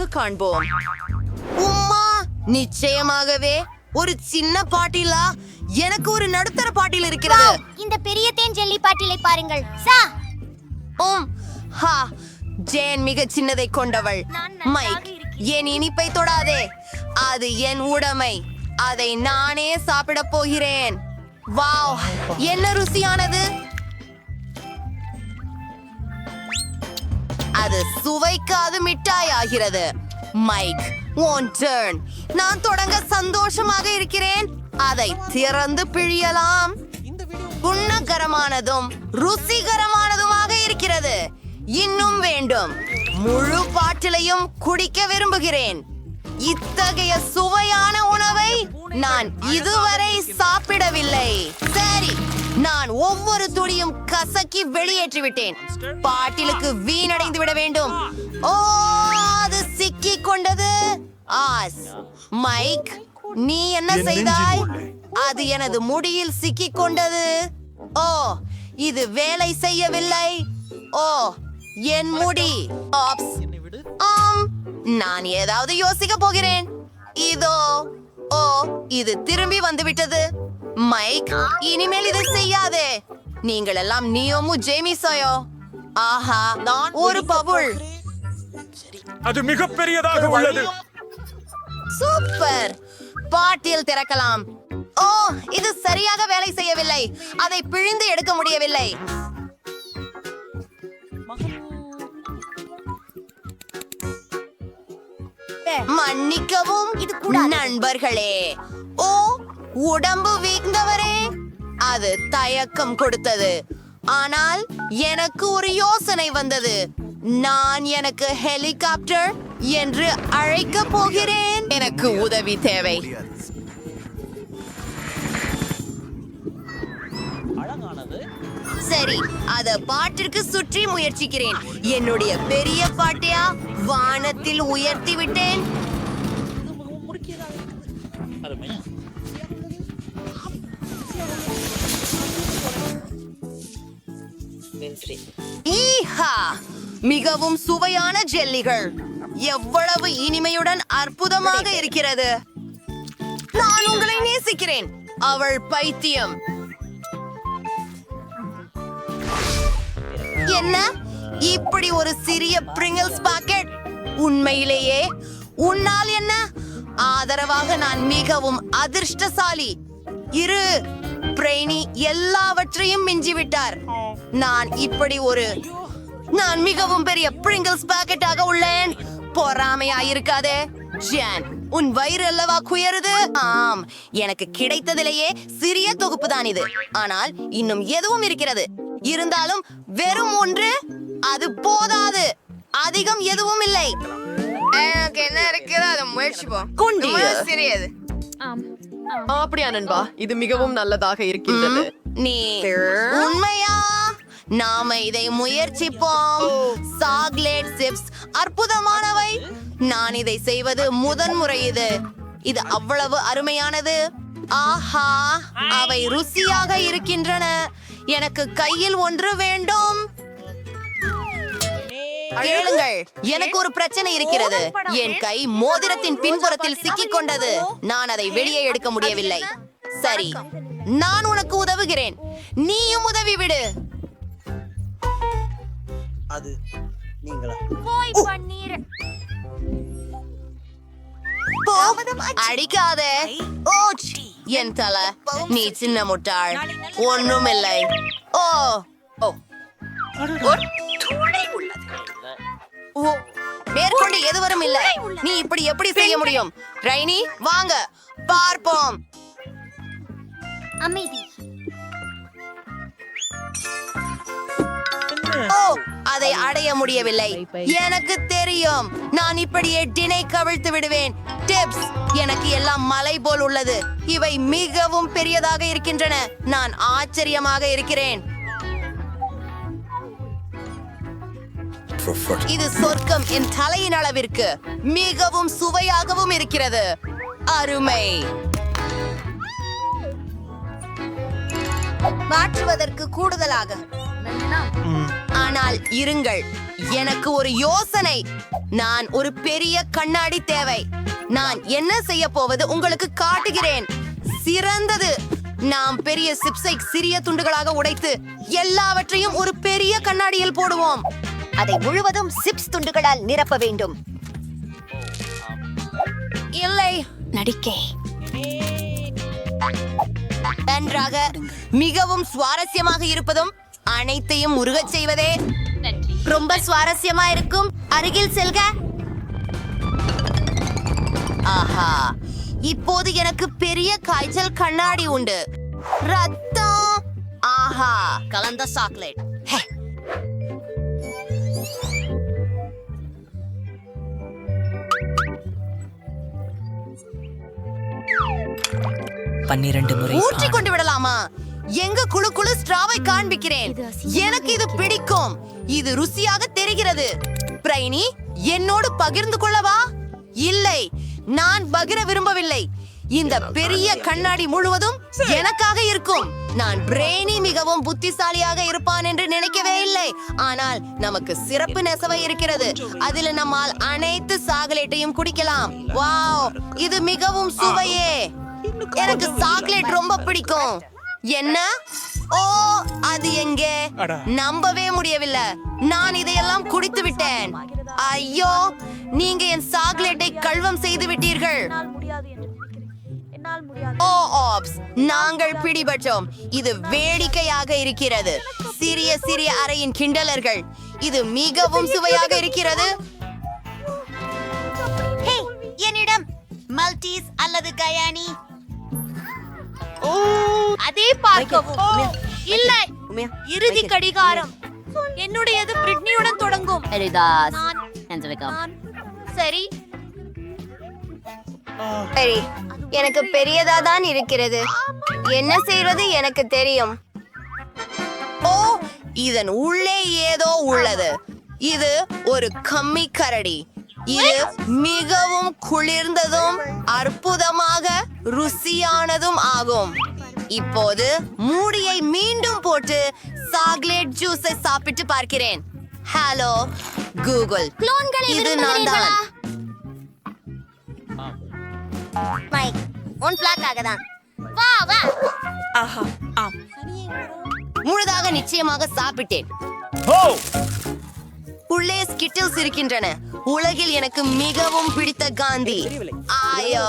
விரைவாக காண்போம். உம்மா, நிச்சயமாகவே ஒரு சின்ன பாட்டிலா? எனக்கு ஒரு நடுத்தர பாட்டில் இருக்கிறது. இந்த பெரிய தேன் ஜெல்லி பாட்டிலை பாருங்கள். சா ஹா, ஜேன் மிக சின்னதை கொண்டவள். மைக், என் இனிப்பை தொடாதே, அது என் உடைமை. அதை நானே சாப்பிடப் போகிறேன். வாவ், என்ன ருசியானது! அது சுவைக்காது மிட்டாய் ஆகிறது. மைக், உன் டர்ன். நான் தொடங்க சந்தோஷமாக இருக்கிறேன். அதை திறந்து பிழியலாம். குணகரமானதும் ருசிகரமானதுமாக இருக்கிறது. இன்னும் வேண்டும். முழு பாட்டிலையும் குடிக்க விரும்புகிறேன். இத்தகைய சுவையான உணவை நான் இதுவரை சாப்பிடவில்லை. சரி, நான் ஒவ்வொரு துளியும் கசக்கி வெளியேற்றி விட்டேன். பாட்டிலுக்கு வீணடைந்து விட வேண்டும். ஓ, அது சிக்கிக் கொண்டது. ஆஸ், மைக், நீ என்ன செய்தாய்? அது எனது முடியில் சிக்கிக் கொண்டது. ஓ, இது வேலை செய்யவில்லை. ஓ, என் முடி. ஆப்ஸ். ஆம், நான் ஏதாவது யோசிக்க போகிறேன். இதோ. ஓ, இது திரும்பி வந்துவிட்டது. மைக், இனிமேல் இதை செய்யாதே. நீங்கள் எல்லாம் நியோமு ஜேமிசோயோ. ஆஹா, ஒரு பபுள். அது மிகப்பெரியதாக உள்ளது. சூப்பர். பாட்டில் திறக்கலாம். ஓ, இது சரியாக வேலை செய்யவில்லை. அதை பிழிந்து எடுக்க முடியவில்லை. மன்னிக்கவும் நண்பர்களே. ஓ, உடம்பு வீழ்ந்தவரே. அது தயக்கம் கொடுத்தது. ஆனால் எனக்கு ஒரு யோசனை வந்தது. நான் எனக்கு ஹெலிகாப்டர் என்று அழைக்கப் போகிறேன். எனக்கு உதவி தேவை. சரி, அத பாட்டிற்கு சுற்றி முயற்சிக்கிறேன். என்னுடைய பெரிய பாட்டையா வானத்தில் உயர்த்தி விட்டேன். ஈஹா, மிகவும் சுவையான ஜெல்லிகள். எவ்வளவு இனிமையுடன் அற்புதமாக இருக்கிறது. நான் உங்களை நேசிக்கிறேன். அவள் பைத்தியம். என்ன, இப்படி ஒரு சிறிய பிரிங்கிள்ஸ் பாக்கெட்? உண்மையிலேயே உன்னால் என்ன? ஆதரவாக நான் மிகவும் அதிர்ஷ்டசாலி. இரு, பிரெய்னி எல்லாவற்றையும் மிஞ்சிவிட்டார். நான் மிகவும் பெரிய பிரிங்கிள்ஸ் பாக்கெட்டாக உள்ளேன். பொறாமையாயிருக்காதே. ஜான், உன் வயிறு அல்லவா குயருது? ஆம், எனக்கு கிடைத்ததிலேயே சிறிய தொகுப்பு தான் இது. ஆனால் இன்னும் எதுவும் இருக்கிறது. இருந்தாலும் வெறும் ஒன்று அது போதாது. அதிகம் எதுவும் இல்லை. எனக்கு என்ன இருக்குது, அதை முயற்சிப்போம். சிறியது. அப்படியா நண்பா, இது மிகவும் நல்லதாக இருக்கின்றது. நீ உண்மையா? நாம இதை முயற்சிப்போம். சாக்லேட் சிப்ஸ் அற்புதமானவை. நான் இதை செய்வது முதன்முறை. இது அவ்வளவு அருமையானது. ஆஹா, அவை ருசியாக இருக்கின்றன. எனக்கு கையில் ஒன்று வேண்டும். கேளுங்கள், எனக்கு ஒரு பிரச்சனை இருக்கிறது. என் கை மோதிரத்தின் பின்புறத்தில் சிக்கிக் கொண்டது. நான் அதை வெளியே எடுக்க முடியவில்லை. சரி, நான் உனக்கு உதவுகிறேன். நீயும் உதவி விடு. அது நீங்களா? அடிக்காதே. என் தலை, நீ சின்ன முட்டாள். ஒண்ணுமில்லை. ஓ, மேற்கொண்டு எதுவரும் இல்லை. நீ இப்படி எப்படி செய்ய முடியும்? ரைனி, வாங்க பார்ப்போம். அமைதி. ஓ, அதை அடைய முடியவில்லை. எனக்கு தெரியும். நான் இப்படியே டினை கவிழ்த்து விடுவேன். டிப்ஸ், எனக்கு எல்லாம் மலை போல் உள்ளது. இவை மிகவும் பெரியதாக இருக்கின்றன. நான் ஆச்சரியமாக இருக்கிறேன். இது சொர்க்கம் என் தலையின் அளவிற்கு. மிகவும் சுவையாகவும் இருக்கிறது. அருமை. மாற்றுவதற்கு கூடுதலாக. ஆனால் இருங்கள், எனக்கு ஒரு யோசனை. நான் ஒரு பெரிய கண்ணாடி தேவை. நான் என்ன செய்ய போவது உங்களுக்கு காட்டுகிறேன். சிறந்தது. நாம் பெரிய சிப்ஸை சிறிய துண்டுகளாக உடைத்து எல்லாவற்றையும் ஒரு பெரிய கண்ணாடியில் போடுவோம். அதை முழுவதும் சிப்ஸ் துண்டுகளால் நிரப்ப வேண்டும். இல்லை, நடிக்கை நன்றாக. மிகவும் சுவாரஸ்யமாக இருப்பதும் அனைத்தையும் முருகச் செய்வதே. ரொம்ப சுவாரஸ்யமா இருக்கும். அருகில் செல்க. ஆஹா, இப்போது எனக்கு பெரிய காய்ச்சல் கண்ணாடி உண்டு. ரத்தம். ஆஹா, கலந்த சாக்லேட். ஹே. ஊற்றிக் கொண்டு விடலாமா? எங்க குழு குழு ஸ்ட்ராவை காண்பிக்கிறேன். எனக்கு இது பிடிக்கும். இது ருசியாக தெரிகிறது. பிரைனி, என்னோடு பகிர்ந்து கொள்ளவா? இல்லை, நான் பகிர விரும்பவில்லை. இந்த பெரிய கண்ணாடி முழுவதும் எனக்காக இருக்கும். நான் பிரெய்னி மிகவும் புத்திசாலியாக இருப்பான் என்று நினைக்கவே இல்லை. ஆனால் நமக்கு சிறப்பு நெசவை இருக்கிறது. அதில் நம்மால் அனைத்து சாக்லேட்டையும் குடிக்கலாம். வாவ், இது மிகவும் சுவையே. எனக்கு சாக்லேட் ரொம்ப பிடிக்கும். என்ன? ஓ, அது எங்கே? நம்பவே முடியவில்லை. நான் இதையெல்லாம் குடித்து விட்டேன். ஐயோ, நீங்க என் சாக்லேட்டை கல்வம் செய்து விட்டீர்கள். ஓ ஆப்ஸ், நாங்கள் பிடிபட்டோம். இது வேடிக்கையாக இருக்கிறது. சிறிய சிறிய அறையின் கிண்டலர்கள். இது மிகவும் சுவையாக இருக்கிறது. ஹே, என்னிடம் மல்டிஸ் அல்லது கயானி. அதே பார்க்கவும். இல்லை, இறுதி கடிகாரம். என்னுடையது பிரிட்னியுடன் தொடங்கும். சரி, சரி, எனக்கு பெரியதா தான் இருக்கிறது. என்ன செய்வது எனக்கு தெரியும். ஓ, இதன் உள்ளே ஏதோ உள்ளது. இது ஒரு கம்மி கரடி. இது மிகவும் குளிர்ந்ததும் அற்புதமாக ருசியானதும் ஆகும். இப்போது மூடியை மீண்டும் போட்டு சாக்லேட் ஜூஸை சாப்பிட்டு பார்க்கிறேன். ஹலோ கூகுள், இது நான் தான். மைக், உன் பிளாக்காக தான். வா வா. முழுதாக நிச்சயமாக சாப்பிட்டேன். உள்ளே ஸ்கிட்டில்ஸ் இருக்கின்றன. உலகில் எனக்கு மிகவும் பிடித்த காந்தி. ஆயோ,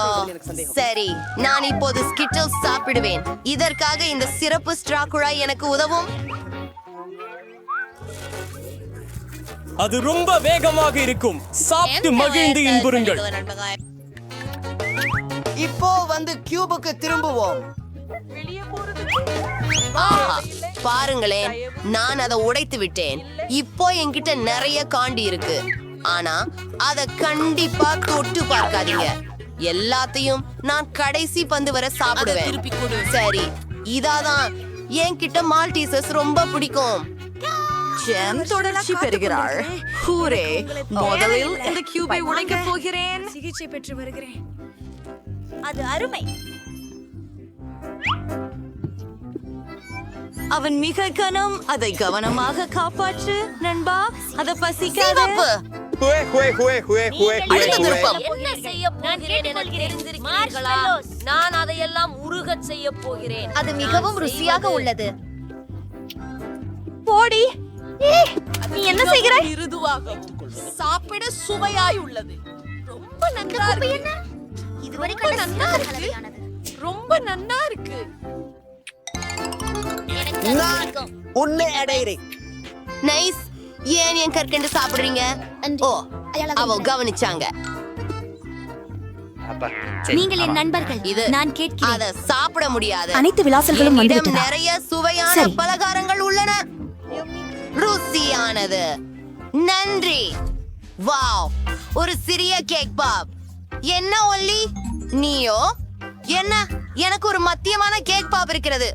சரி, நான் இப்போது ஸ்கிட்டில்ஸ் சாப்பிடுவேன். இதற்காக இந்த சிறப்பு ஸ்ட்ரா குழாய் எனக்கு உதவும். அது ரொம்ப வேகமாக இருக்கும். சாப்பிட்டு மகிழ்ந்து இன்புறுங்கள். இப்போ வந்து கியூபுக்கு திரும்புவோம். ஆஹா, பாருங்களேன், நான் அதை உடைத்து விட்டேன். இப்போ என்கிட்ட நிறைய காண்டி இருக்கு. ஆனா அத கண்டிப்பா தொட்டு பார்க்காதீங்க. எல்லாத்தையும் நான் கடைசி பந்து வரை சாப்பிடுவேன். சரி, இதாதான் என்கிட்ட மால்டீசஸ் ரொம்ப பிடிக்கும். ஜெம் தொடர்ச்சி பெறுகிறாள். ஹூரே, முதலில் இந்த கியூபை உடைக்கப் போகிறேன். சிகிச்சை பெற்று வருகிறேன். அது அருமை. அவன் மிக கனம். அதை கவனமாக காப்பாற்று நண்பா. அத பசிக்காத. சிவப்பு. அடுத்த திருப்பம். என்ன செய்ய போகிறேன் எனக்கு தெரிந்திருக்கிறீர்களா? நான் அதையெல்லாம் உருகச் செய்ய போகிறேன். அது மிகவும் ருசியாக உள்ளது. போடி. நீ என்ன செய்கிறாய்? மிருதுவாக சாப்பிட சுவையாய் உள்ளது. ரொம்ப நன்றா இருக்கு. இதுவரை ரொம்ப நன்னா கண்ட இருக்கு. கலவையானது. ரொம்ப நன்னா இருக்கு. நான் உன்னை அடைகிறேன். நைஸ். ஏன் என் கற்கண்டு சாப்பிடுறீங்க? ஓ, அவ கவனிச்சாங்க. நீங்கள் என் நண்பர்கள். இது நான் கேட்கிறேன். அத சாப்பிட முடியாது. அனைத்து விலாசல்களும் என்னிடம் வந்துவிட்டதா? நிறைய சுவையான சரி. பலகாரங்கள் உள்ளன. ருசியானது. நன்றி. வாவ், ஒரு சிறிய கேக் பாப். என்ன ஒல்லி, நீயோ? என்ன? எனக்கு ஒரு மத்தியமான கேக் பாப் இருக்கிறது.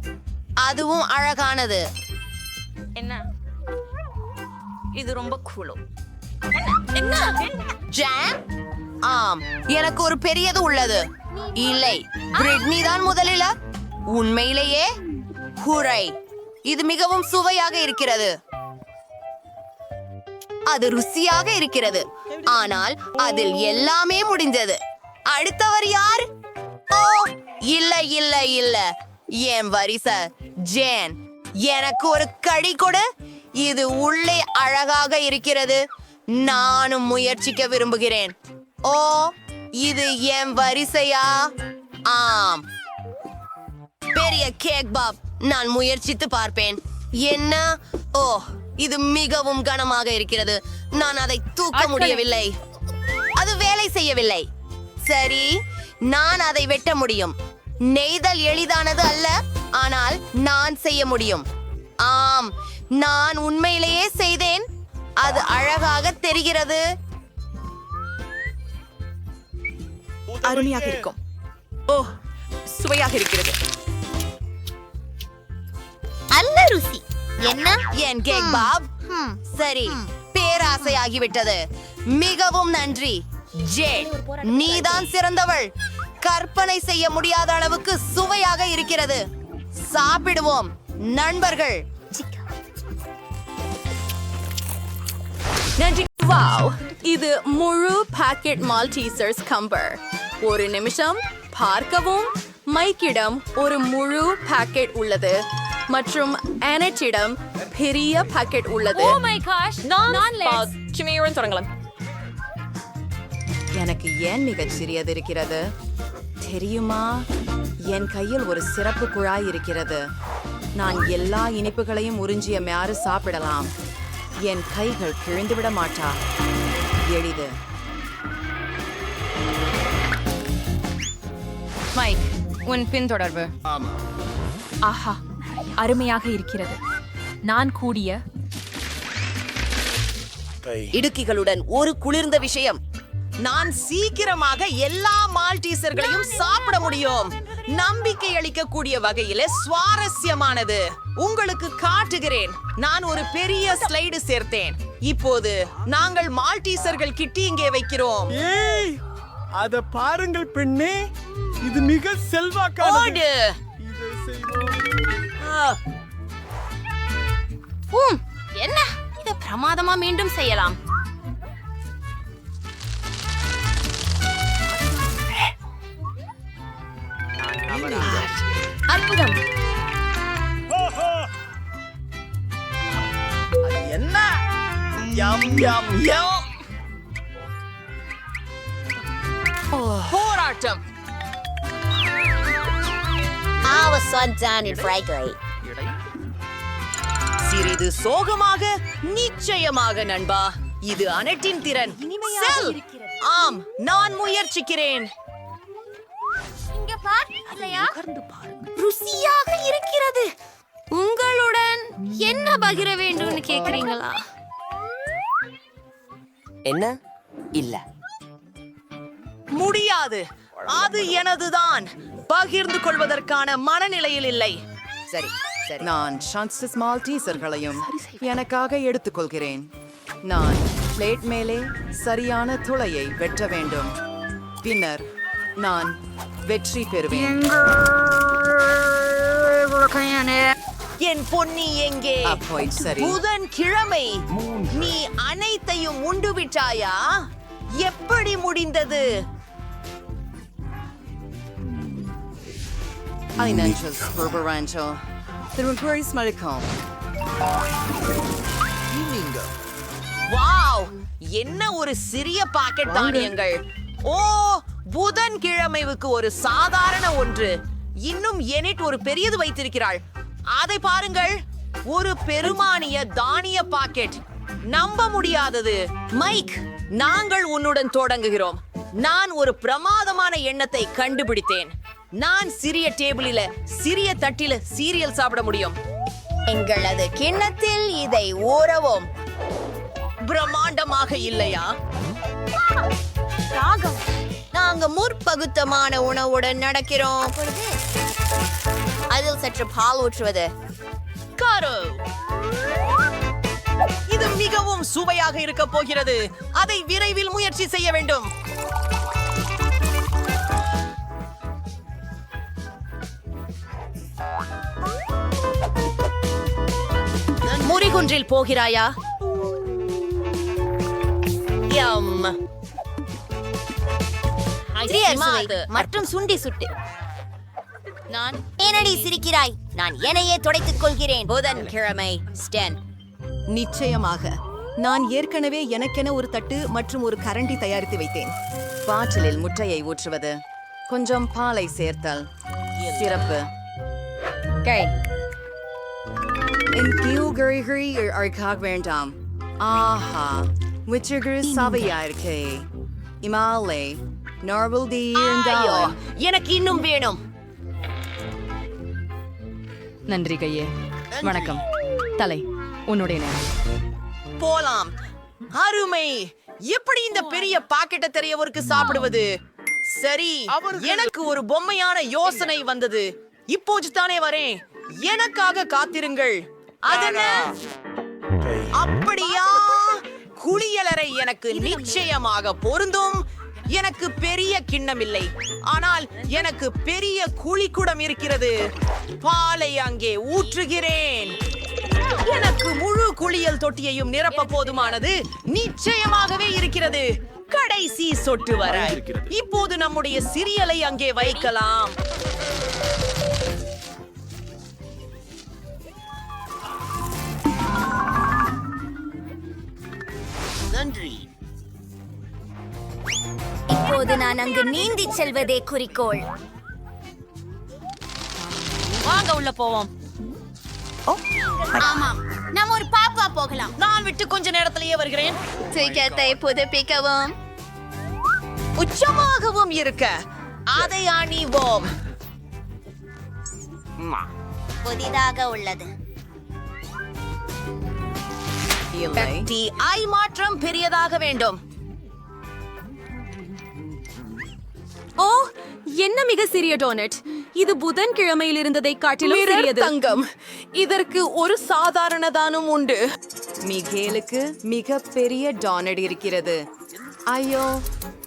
அதுவும் அழகானது. என்ன? இது ரொம்ப கூலோ. ஜாம்? ஆம், எனக்கு ஒரு பெரியது உள்ளது. இல்லை, பிரிட்னி தான் முதலில். உண்மையிலேயே ஹுரை, இது மிகவும் சுவையாக இருக்கிறது. அது ருசியாக இருக்கிறது, ஆனால் அதில் எல்லாமே முடிந்தது. அடுத்தவர் யார்? ஓ, இல்ல இல்ல இல்ல, என் வரிசை. ஜேன், எனக்கு ஒரு கடி கொடு. இது உள்ளே அழகாக இருக்கிறது. நானும் முயற்சிக்க விரும்புகிறேன். ஓ, இது என் வரிசையா? ஆம், பெரிய கேக் பாப். நான் முயற்சித்து பார்ப்பேன். என்ன? ஓ, இது மிகவும் கனமாக இருக்கிறது. நான் அதை தூக்க முடியவில்லை. அது வேலை செய்யவில்லை. சரி, நான் அதை வெட்ட முடியும். நெய்தல் எளிதானது அல்ல, ஆனால் நான் செய்ய முடியும். ஆம், நான் உண்மையிலேயே செய்தேன். அது அழகாக தெரிகிறது. அருமையாக இருக்கும். ஓ, சுவையாக இருக்கிறது. அல்ல ருசி. என்ன? என் கேக் பாப். சரி, பேராசையாகிவிட்டது. மிகவும் நன்றி ஜேட், நீதான் சிறந்தவள். கற்பனை செய்ய முடியாத அளவுக்கு சுவையாக இருக்கிறது. சாப்பிடுவோம் நண்பர்கள். நன்றி. வாவ், இது முழு பாக்கெட் மால்டீசர்ஸ் கம்பர். ஒரு நிமிஷம் பார்க்கவும். மைக்கிடம் ஒரு முழு பாக்கெட் உள்ளது மற்றும் ஆனட்டிடம் பெரிய பாக்கெட் உள்ளது. ஓ மை காஷ், நான் சுமையுடன் தொடங்கலாம். எனக்கு ஏன் மிகச் சிறியது இருக்கிறது தெரியுமா? என் கையில் ஒரு சிறப்பு குழாய் இருக்கிறது. நான் எல்லா இனிப்புகளையும் உறிஞ்சிய மாறு சாப்பிடலாம். என் கைகள் கிழிந்துவிட மாட்டா. எளிது. மைக், உன் பின்தொடர்பு. ஆஹா, அருமையாக இருக்கிறது. நான் கூடிய இடுக்கிகளுடன் ஒரு குளிர்ந்த விஷயம். நான் சீக்கிரமாக எல்லா மால்டீசர்களையும் சாப்பிட முடியும். நம்பிக்கை அளிக்கக்கூடிய வகையில சுவாரஸ்யமானது. உங்களுக்கு காட்டுகிறேன். நான் ஒரு பெரிய ஸ்லைடு சேர்த்தேன். இப்போது நாங்கள் மால்டீசர்கள் கிட்டி இங்கே வைக்கிறோம். ஏய், அத பாருங்கள் பெண்ணே, இது மிக செல்வாக்கானது. ஓடு. இதை செய்வோம். என்ன? இத பிரமாதமா மீண்டும் செய்யலாம். அற்புதம். என்ன? யம் யம் யம். போராட்டம். I was so done in Friday. சிறிது சோகமாக, நிச்சயமாக நண்பா. இது அனட்டின் திறன். செல். ஆம், நான் முயற்சிக்கிறேன். இங்க பார், இல்லையா? ருசியாக இருக்கிறது. உங்களுடன் என்ன பகிர வேண்டும்னு கேக்குறீங்களா? என்ன? இல்ல, முடியாது. அது எனதுதான். பகிர்ந்து கொள்வதற்கான மனநிலையில் இல்லை. சரி சரி, நான் சான்சஸ் மால்டீசர்களையும் எனக்காக எடுத்துக்கொள்கிறேன். நான் பிளேட் மேலே சரியான துளையை வெட்ட வேண்டும். பின்னர் நான் வெற்றி பெறுவேன். என் பொன்னி எங்கே? அப்போய் சரி. புதன்கிழமை நீ அனைத்தையும் உண்டு விட்டாயா? எப்படி முடிந்தது? Financials for Barancho. திரும்பி ஸ்மரிக்கும். வாவ், என்ன ஒரு சிறிய பாக்கெட் தானியங்கள். ஓ, புதன்கிழமைவுக்கு ஒரு சாதாரண ஒன்று. இன்னும் எனிட் ஒரு பெரியது வைத்திருக்கிறாள். அதை பாருங்கள், ஒரு பெருமானிய தானிய பாக்கெட். நம்ப முடியாதது. மைக், நாங்கள் உன்னுடன் தொடங்குகிறோம். நான் ஒரு பிரமாதமான எண்ணத்தை கண்டுபிடித்தேன். நான் சிறிய டேபிளில, சிறிய தட்டில சீரியல் சாப்பிட முடியும். எங்களது கிண்ணத்தில் இதை ஊறவும். பிரம்மாண்டமாக இல்லையா? நாங்க முற்பகுத்தமான உணவுடன் நடக்கிறோம். அதில் சற்று பால் ஊற்றுவது. காரோ, இது மிகவும் சுவையாக இருக்க போகிறது. அதை விரைவில் முயற்சி செய்ய வேண்டும். முறிகுன்றில் போகிறாயா? யம். சிறிய அறுசுவை மற்றும் சுண்டி சுட்டு. நான் ஏனடி சிரிக்கிறாய்? நான் என்னையே துடைத்துக் கொள்கிறேன். புதன்கிழமை ஸ்டென். நிச்சயமாக நான் ஏற்கனவே எனக்கென ஒரு தட்டு மற்றும் ஒரு கரண்டி தயாரித்து வைத்தேன். பாட்டிலில் முட்டையை ஊற்றுவது, கொஞ்சம் பாலை சேர்த்தல், சிறப்பு. என் கியூகரிகரி அர்க்காக வேண்டாம். ஆஹா, விச்சகரு சவையா இருக்கே. இமாலே நார்வல் டி இருந்தாலும் எனக்கு இன்னும் வேணும். நன்றி கையே. வணக்கம் தலை, உன்னுடைய நேரம். போலாம். அருமை. எப்படி இந்த பெரிய பாக்கெட்டை தெரியவருக்கு சாப்பிடுவது? சரி, எனக்கு ஒரு பொம்மையான யோசனை வந்தது. இப்போது தானே வரேன். எனக்காக காத்திருங்கள். அதென்ன? அப்படியா? குளியலறை எனக்கு நிச்சயமாக பொருந்தும். எனக்கு பெரிய கிண்ணம் இல்லை, ஆனால் எனக்கு பெரிய குழிக்குடம் இருக்கிறது. பாலை அங்கே ஊற்றுகிறேன். எனக்கு முழு குளியல் தொட்டியையும் நிரப்ப போதுமானது நிச்சயமாகவே இருக்கிறது. கடைசி சொட்டு வர இப்போது நம்முடைய சிரியலை அங்கே வைக்கலாம். நன்றி. இப்போது நான் அங்கு நீந்தி செல்வதே குறிக்கோள். வாங்க உள்ள போவோம். ஆமாம், நாம் ஒரு பாப்பா போகலாம். நான் விட்டு கொஞ்ச நேரத்திலேயே வருகிறேன். டிக்கெட்டை புதுப்பிக்கவும். உச்சமாகவும் இருக்க அதை அணிவோம். புதிதாக உள்ளது. கட்டி ஐ மாற்றம் பெரியதாக வேண்டும். ஓ, என்ன மிக சிறிய டோனட். இது புதன்கிழமையில் இருந்ததை காட்டிலும் சிறியது. தங்கம், இதற்கு ஒரு சாதாரணதானும் உண்டு. மிகேலுக்கு மிக பெரிய டானட் இருக்கிறது. ஐயோ,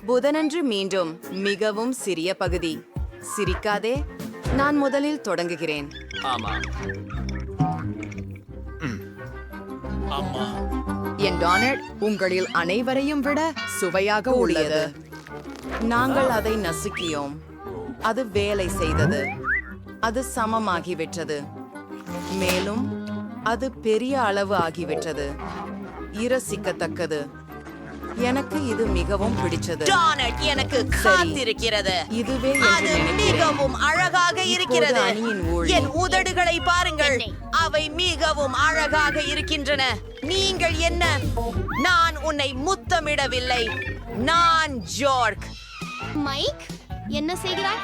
புதனன்று மீண்டும் மிகவும் சிறிய பகுதி. சிரிக்காதே, நான் முதலில் தொடங்குகிறேன். என் டானட் உங்களில் அனைவரையும் விட சுவையாக உள்ளது. நாங்கள் அதை நசுக்கியோம். அது வேலை செய்தது. அது சமமாகிவிட்டது. மேலும் அது பெரிய அளவு ஆகிவிட்டது. இரசிக்கத்தக்கது. எனக்கு இது மிகவும் பிடிச்சது. டானட் எனக்கு காத்திருக்கிறது. இதுவே அது மிகவும் அழகாக இருக்கிறது. என் உதடுகளை பாருங்கள், அவை மிகவும் அழகாக இருக்கின்றன. நீங்கள் என்ன? நான் உன்னை முத்தமிடவில்லை. நான் ஜார்க். மைக், என்ன செய்கிறாய்?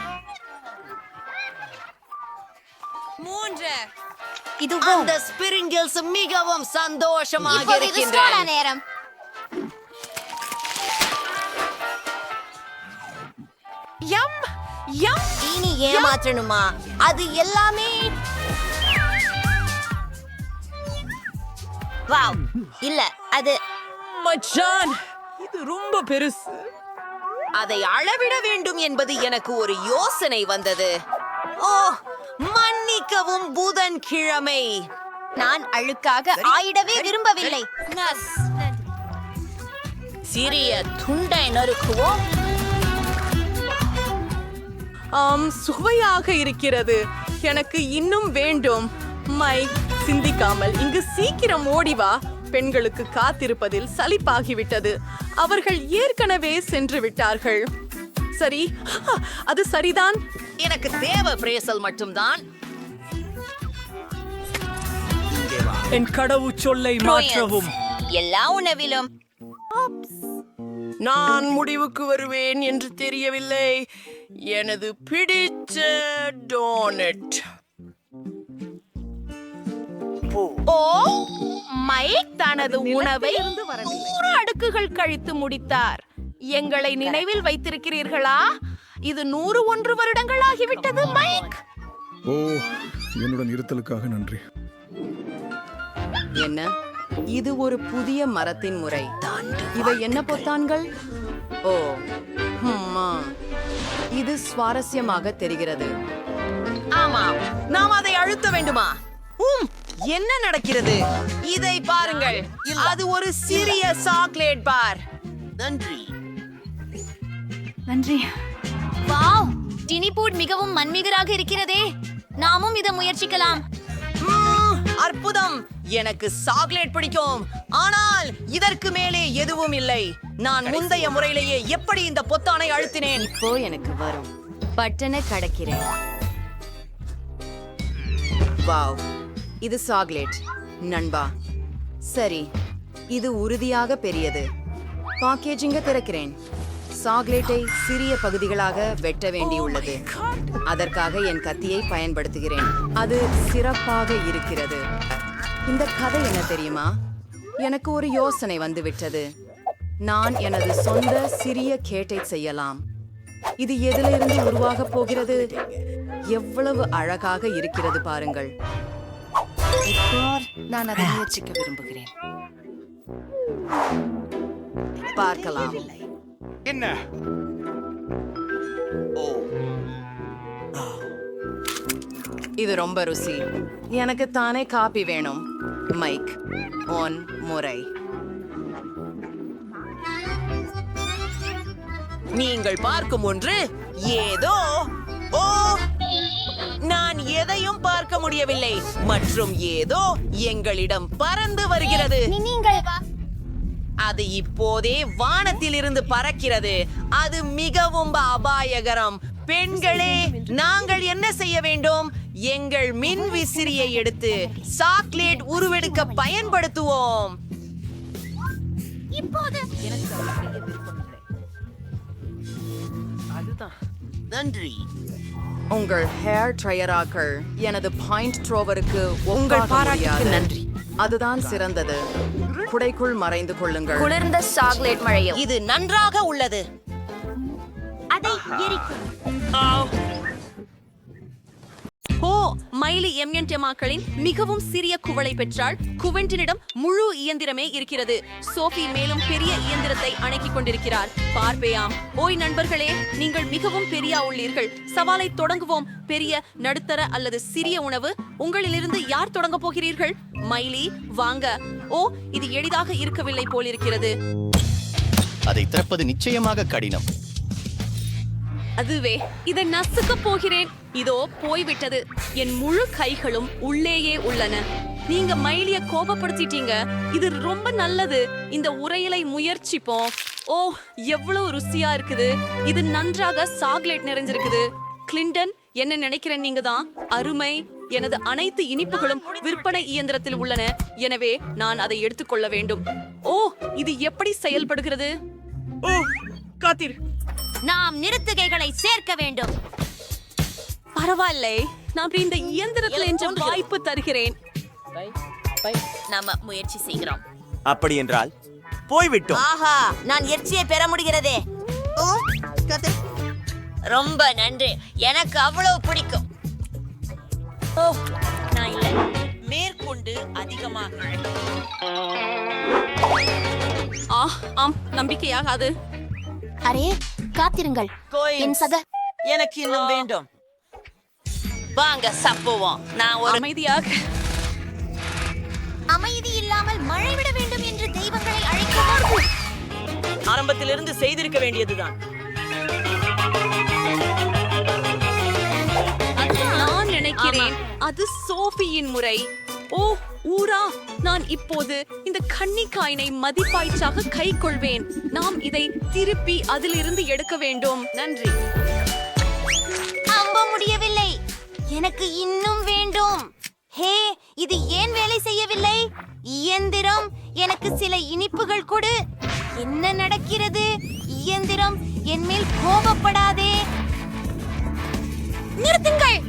அந்த ஸ்பிரிங்கிள்ஸ் மிகவும் சந்தோஷமாக இப்போது இது சோடா இருக்கின்றன. நேரம். இனி ஏமாற்றணுமா? அது எல்லாமே வாவ். இல்ல, அது மச்சான், இது ரொம்ப பெருசு. அதை அளவிட வேண்டும் என்பது எனக்கு ஒரு யோசனை வந்தது. ஓ, மன்னிக்கவும் புதன்கிழமை. நான் அழுக்காக ஆயிடவே விரும்பவில்லை. சிறிய துண்டை நறுக்குவோம். சுவையாக இருக்கிறது. எனக்கு இன்னும் வேண்டும். மைக், சிந்திக்காமல் இங்கு சீக்கிரம் ஓடிவா. பெண்களுக்கு காத்திருப்பதில் சலிப்பாகிவிட்டது. அவர்கள் ஏற்கனவே சென்று விட்டார்கள். சரி, அது சரிதான். எனக்கு தேவை பிரேசல் மட்டும்தான். என் கடவுச்சொல்லை மாற்றவும். எல்லா உணவிலும் நான் முடிவுக்கு வருவேன் என்று தெரியவில்லை. எனது பிடிச்ச டோனட். ஓ, மைக் தனது உணவை 100 அடுக்குகள் கழித்து முடித்தார். எங்களை நினைவில் வைத்திருக்கிறீர்களா? இது 101 வருடங்கள் ஆகிவிட்டது. மைக், ஓ, என்னுடன் இருத்தலுக்காக நன்றி. என்ன? இது ஒரு புதிய மரத்தின் முறை. இவை என்ன பொத்தான்கள்? ஓ, இது சுவாரஸ்யமாக தெரிகிறது. ஆமாம், நாம் அதை அழுத்த வேண்டுமா? என்ன நடக்கிறது? இதை பாருங்கள். அது ஒரு சிறிய சாக்லேட் பார். நன்றி. வாவ், டினிபூட் மிகவும் மன்மிகராக இருக்கிறதே. நாமும் இதை முயற்சிக்கலாம். அற்புதம். எனக்கு சாக்லேட் பிடிக்கும், ஆனால் இதற்கு மேலே எதுவும் இல்லை. நான் முந்தைய முறையிலேயே எப்படி இந்த பொத்தானை அழுத்தினேன். இப்போ எனக்கு வரும். பட்டனை கடக்கிறேன். வாவ், இது சாக்லேட் நண்பா. சரி, இது உறுதியாக பெரியது. பேக்கேஜிங்க திறக்கிறேன். சாக்லேட்டை சிறிய பகுதிகளாக வெட்ட வேண்டியுள்ளது. அதற்காக என் கத்தியை பயன்படுத்துகிறேன். அது சிறப்பாக இருக்கிறது. இந்த கதை என்ன தெரியுமா? எனக்கு ஒரு யோசனை வந்துவிட்டது. நான் எனது சொந்த சிறிய கேட்டை செய்யலாம். இது எதிலிருந்து உருவாகப் போகிறது? எவ்வளவு அழகாக இருக்கிறது பாருங்கள். இப்போ நான் அதை முயற்சிக்க விரும்புகிறேன். பார்க்கலாம். என்ன? இது ரொம்ப ருசி. எனக்கு தானே காபி வேணும். மைக் ஒன் முறை. நீங்கள் பார்க்கும் ஒன்று ஏதோ. ஓ, நான் எதையும் பார்க்க முடியவில்லை. மற்றும் ஏதோ எங்களிடம் பறந்து வருகிறது. நீங்கள் அது இப்போதே வானத்தில் இருந்து பறக்கிறது. அது மிகவும் அபாயகரம். பெண்களே, நாங்கள் என்ன செய்ய வேண்டும்? எங்கள் மின் விசிறியை எடுத்து சாக்லேட் உருவெடுக்க பயன்படுத்துவோம். இப்போது உங்கள் ஹேர் ட்ரையராக்கள் எனது பாயிண்ட் த்ரோவருக்கு உங்கள் பாராட்டுக்கு நன்றி. அதுதான் சிறந்தது. குடைக்குள் மறைந்து கொள்ளுங்கள். குளிர்ந்த சாக்லேட் மழையும். இது நன்றாக உள்ளது. அதை எரிக்கும். ஓ, மைலி எம்என்டெமாக்களின் மிகவும் சிறிய குவளை பெற்றால் குவென்டினிடம் முழு இயந்திரமே இருக்கிறது. சோஃபி மேலும் பெரிய இயந்திரத்தை அணைக்கிக் கொண்டிருக்கிறார். பார்ப்பேயாம். ஓய் நண்பர்களே, நீங்கள் மிகவும் பெரிய உள்ளீர்கள். சவாலை தொடங்குவோம். பெரிய, நடுத்தர அல்லது சிறிய உணவு. உங்களிலிருந்து யார் தொடங்க போகிறீர்கள்? மைலி, வாங்க. ஓ, இது எளிதாக இருக்கவில்லை போலிருக்கிறது. அதை திறப்பது நிச்சயமாக கடினம். அதுவே, இதை நசுக்க போகிறேன். இதோ போய்விட்டது. என் முழு கைகளும் உள்ளேயே உள்ளன. நீங்க மைலிய கோபப்படுத்திட்டீங்க. இது ரொம்ப நல்லது. இந்த உரையிலை முயற்சிப்போம். ஓ, எவ்வளவு ருசியா இருக்குது. இது நன்றாக சாக்லேட் நிறைஞ்சிருக்குது. கிளின்டன், என்ன நினைக்கிறேன்? நீங்க தான் அருமை. எனது அனைத்து இனிப்புகளும் விற்பனை இயந்திரத்தில் உள்ளன. எனவே நான் அதை எடுத்துக்கொள்ள வேண்டும். ஓ, இது எப்படி செயல்படுகிறது? ஓ, காத்திரு. நாம் நிறுத்துகைகளை சேர்க்க வேண்டும். பரவாயில்லை, நான் இந்த இயந்திரத்தில் என்ற வாய்ப்பு தருகிறேன். நாம முயற்சி செய்கிறோம். அப்படி என்றால் போய்விட்டோம். ஆஹா, நான் எர்ச்சியை பெற முடிகிறதே. ரொம்ப நன்றி. எனக்கு அவ்வளவு பிடிக்கும். ஓ, நான் இல்லை. மேற்கொண்டு அதிகமாக ஆம், நம்பிக்கையாகாது. அரே, காத்திருங்கள். என் சக எனக்கு இன்னும் வேண்டும். வாங்க சப்புவோம். நான் ஒரு அமைதியாக. அமைதி இல்லாமல் மழை விட வேண்டும் என்று தெய்வங்களை அழைக்கிறார்கள். ஆரம்பத்திலிருந்து செய்திருக்க வேண்டியதுதான். நான் நினைக்கிறேன் அது சோஃபியின் முறை. ஓ, ஊரா, நான் இப்போது இந்த கன்னிக்காயினை மதிப்பாய்ச்சாக கை கொள்வேன். நாம் இதை திருப்பி அதிலிருந்து எடுக்க வேண்டும். நன்றி. நம்ப முடியவில்லை. எனக்கு இன்னும் வேண்டும். ஹே, இது ஏன் வேலை செய்யவில்லை? இயந்திரம், எனக்கு சில இனிப்புகள் கொடு. என்ன நடக்கிறது? இயந்திரம், என் மேல் கோபப்படாதே. நிறுத்துங்கள்.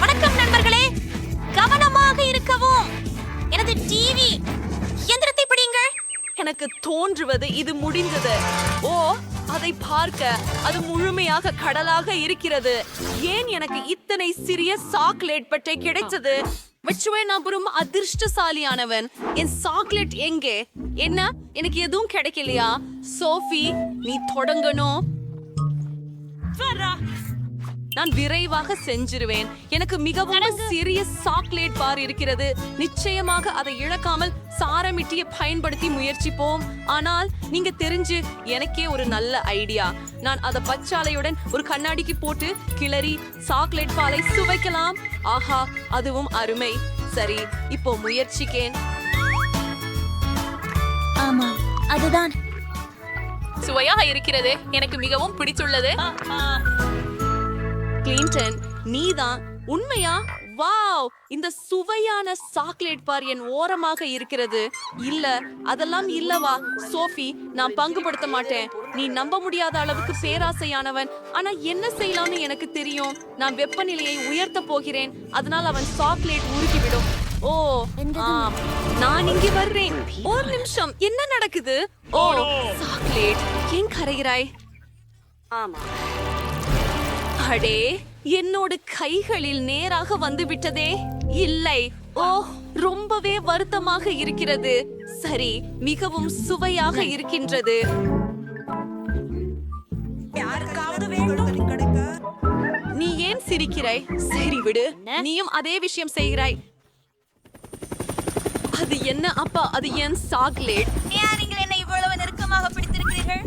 வணக்கம் நண்பர்களே, கவனமாக இருக்கவும். எனது டிவி இயந்திரத்தை பிடியுங்கள். எனக்கு தோன்றுவது இது முடிந்தது. ஓ, அதை பார்க்க அது முழுமையாக கடலாக இருக்கிறது. ஏன் எனக்கு இத்தனை சிறிய சாக்லேட் பட்டை கிடைத்தது? விச்சுவே, நான் பெரும் அதிர்ஷ்டசாலியானவன். என் சாக்லேட் எங்கே? என்ன, எனக்கு எதுவும் கிடைக்கலையா? சோஃபி, நீ தொடங்கணும். நான் விரைவாக செஞ்சிருவேன். எனக்கு மிகவும் சிறிய சாக்லேட் பார் இருக்கிறது. நிச்சயமாக அதை இழக்காமல் சாரமிட்டியை பயன்படுத்தி முயற்சிப்போம். ஆனால் நீங்க தெரிஞ்சு எனக்கே ஒரு நல்ல ஐடியா. நான் அதை பச்சாலையுடன் ஒரு கண்ணாடிக்கு போட்டு கிளறி சாக்லேட் பாலை சுவைக்கலாம். ஆஹா, அதுவும் அருமை. சரி, இப்போ முயற்சிக்கேன். ஆமா, அதுதான். சுவையாக இருக்கிறது. எனக்கு மிகவும் பிடித்துள்ளது. கிளின்டன், நீதான் உண்மையா? வாவ், இந்த சுவையான சாக்லேட் பார் என் ஓரமாக இருக்கிறது. இல்ல, அதெல்லாம் இல்லவா சோஃபி, நான் பங்குபடுத்த மாட்டேன். நீ நம்ப முடியாத அளவுக்கு பேராசையானவன். ஆனா என்ன செய்யலாம்னு எனக்கு தெரியும். நான் வெப்பநிலையை உயர்த்த போகிறேன். அதனால் அவன் சாக்லேட் உருகிவிடும். ஓ ஆம், நான் இங்கே வர்றேன். ஒரு நிமிஷம், என்ன நடக்குது? ஓ, சாக்லேட் ஏன் கரைகிறாய்? ஆமா, அடே, என்னோட கைகளில் நேராக வந்து விட்டதே. இல்லை, ஓ, ரொம்பவே வருத்தமாக இருக்கிறது. சரி, மிகவும் சுவையாக இருக்கின்றது. நீ ஏன் சிரிக்கிறாய்? சரி விடு, நீயும் அதே விஷயம் செய்கிறாய். அது என்ன அப்பா? அது என் சாக்லேட். ஏன் நீங்கள் என்னை இவ்வளவு நெருக்கமாக பிடித்திருக்கிறீர்கள்?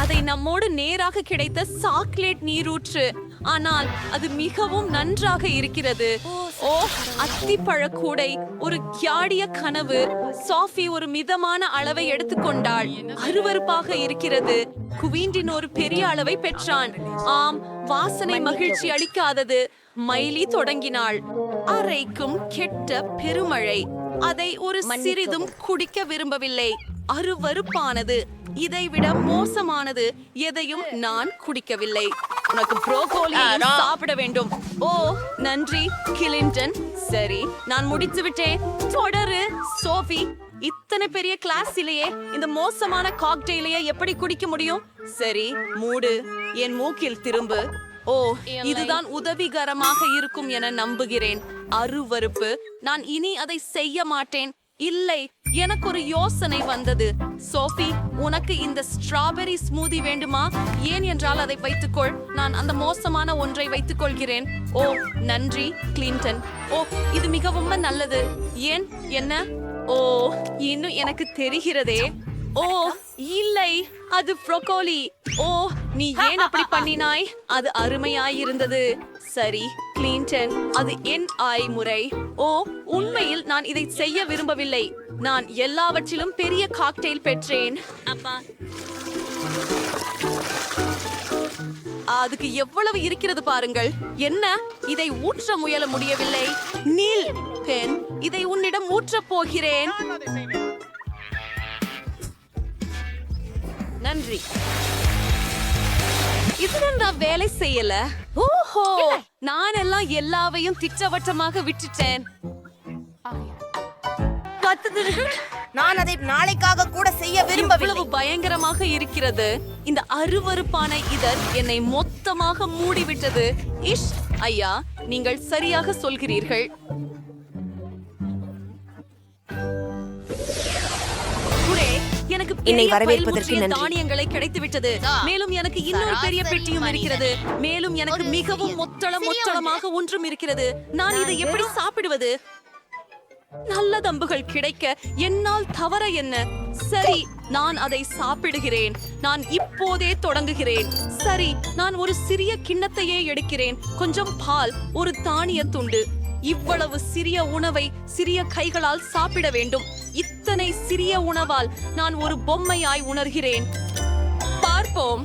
அதை நம்மோடு நேராக கிடைத்த சாக்லேட் நீரூற்று. ஆனால் அது மிகவும் நன்றாக இருக்கிறது. ஓ, அத்திப்பழ கூடை, ஒரு கியாடிய கனவு. சாஃபி ஒரு மிதமான அளவை எடுத்துக்கொண்டாள். அருவருப்பாக இருக்கிறது. குவீண்டின் ஒரு பெரிய அளவை பெற்றான். ஆம், வாசனை மகிழ்ச்சி அளிக்காதது. மைலி தொடங்கினாள். அறைக்கும் கெட்ட பெருமழை. அதை ஒரு சிறிதும் குடிக்க விரும்பவில்லை. அருவருப்பானது. இதைவிட மோசமானது எதையும் நான் குடிக்கவில்லை. உனக்கு புரோக்கோலியையும் சாப்பிட வேண்டும். ஓ, நன்றி கிளின்டன். சரி, நான் முடித்து விட்டேன். தொடரு சோஃபி. இத்தனை பெரிய கிளாஸிலேயே இந்த மோசமான காக்டெயிலையே எப்படி குடிக்க முடியும்? சரி, மூடு. என் மூக்கில் திரும்பு. ஓ, இதுதான் உதவிகரமாக இருக்கும் என நம்புகிறேன். அருவருப்பு. நான் இனி அதை செய்ய மாட்டேன். இல்லை, எனக்கு ஒரு யோசனை வந்தது. சோஃபி, உனக்கு இந்த ஸ்ட்ராபெரி ஸ்மூதி வேண்டுமா? ஏன் என்றால் அதை வைத்துக்கொள். நான் அந்த மோசமான ஒன்றை வைத்துக் கொள்கிறேன். ஓ, நன்றி கிளின்டன். ஓ, இது மிகவும் நல்லது. ஏன்? என்ன? ஓ, இன்னும் எனக்கு தெரிகிறதே. ஓ, இல்லை, அது ப்ரோக்கோலி. ஓ, நீ ஏன் அப்படி பண்ணினாய்? அது அருமையாயிருந்தது. சரி கிளின்டன், அது என் முறை. ஓ, உண்மையில் நான் இதை செய்ய விரும்பவில்லை. நான் எல்லாவற்றிலும் பெரிய காக்டெயில் பெற்றேன். அப்பா, அதுக்கு எவ்வளவு இருக்கிறது பாருங்கள். என்ன, இதை ஊற்ற முயல முடியவில்லை. நீல் பெண், இதை உன்னிடம் ஊற்றப் போகிறேன். நன்றி. இதுதான் நான் வேலை செய்யல. ஓஹோ, நான் எல்லாம் எல்லாவையும் திட்டவட்டமாக விட்டுட்டேன். நான் அதை நாளைக்காக கூட செய்ய விரும்பவில்லை. இவ்வளவு பயங்கரமாக இருக்கிறது. இந்த அருவருப்பான இதழ் என்னை மொத்தமாக மூடிவிட்டது. இஷ், ஐயா, நீங்கள் சரியாக சொல்கிறீர்கள். எனக்கு என்னை வரவேற்பதற்கு நன்றி. தானியங்களை கிடைத்துவிட்டது. மேலும் எனக்கு இன்னொரு பெரிய பெட்டியும் இருக்கிறது. மேலும் எனக்கு மிகவும் மொத்தளமாக ஒன்றும் இருக்கிறது. நான் இதை எப்படி சாப்பிடுவது? நல்ல தம்புகள் கிடைக்க என்னால் தவற என்ன? சரி, நான் அதை சாப்பிடுகிறேன். நான் இப்போதே தொடங்குகிறேன். சரி, நான் ஒரு சிறிய கிண்ணத்தையே எடுக்கிறேன். கொஞ்சம் பால், ஒரு தானிய துண்டு. இவ்வளவு சிறிய உணவை சிறிய கைகளால் சாப்பிட வேண்டும். இத்தனை சிறிய உணவால் நான் ஒரு பொம்மையாய் உணர்கிறேன். பார்ப்போம்.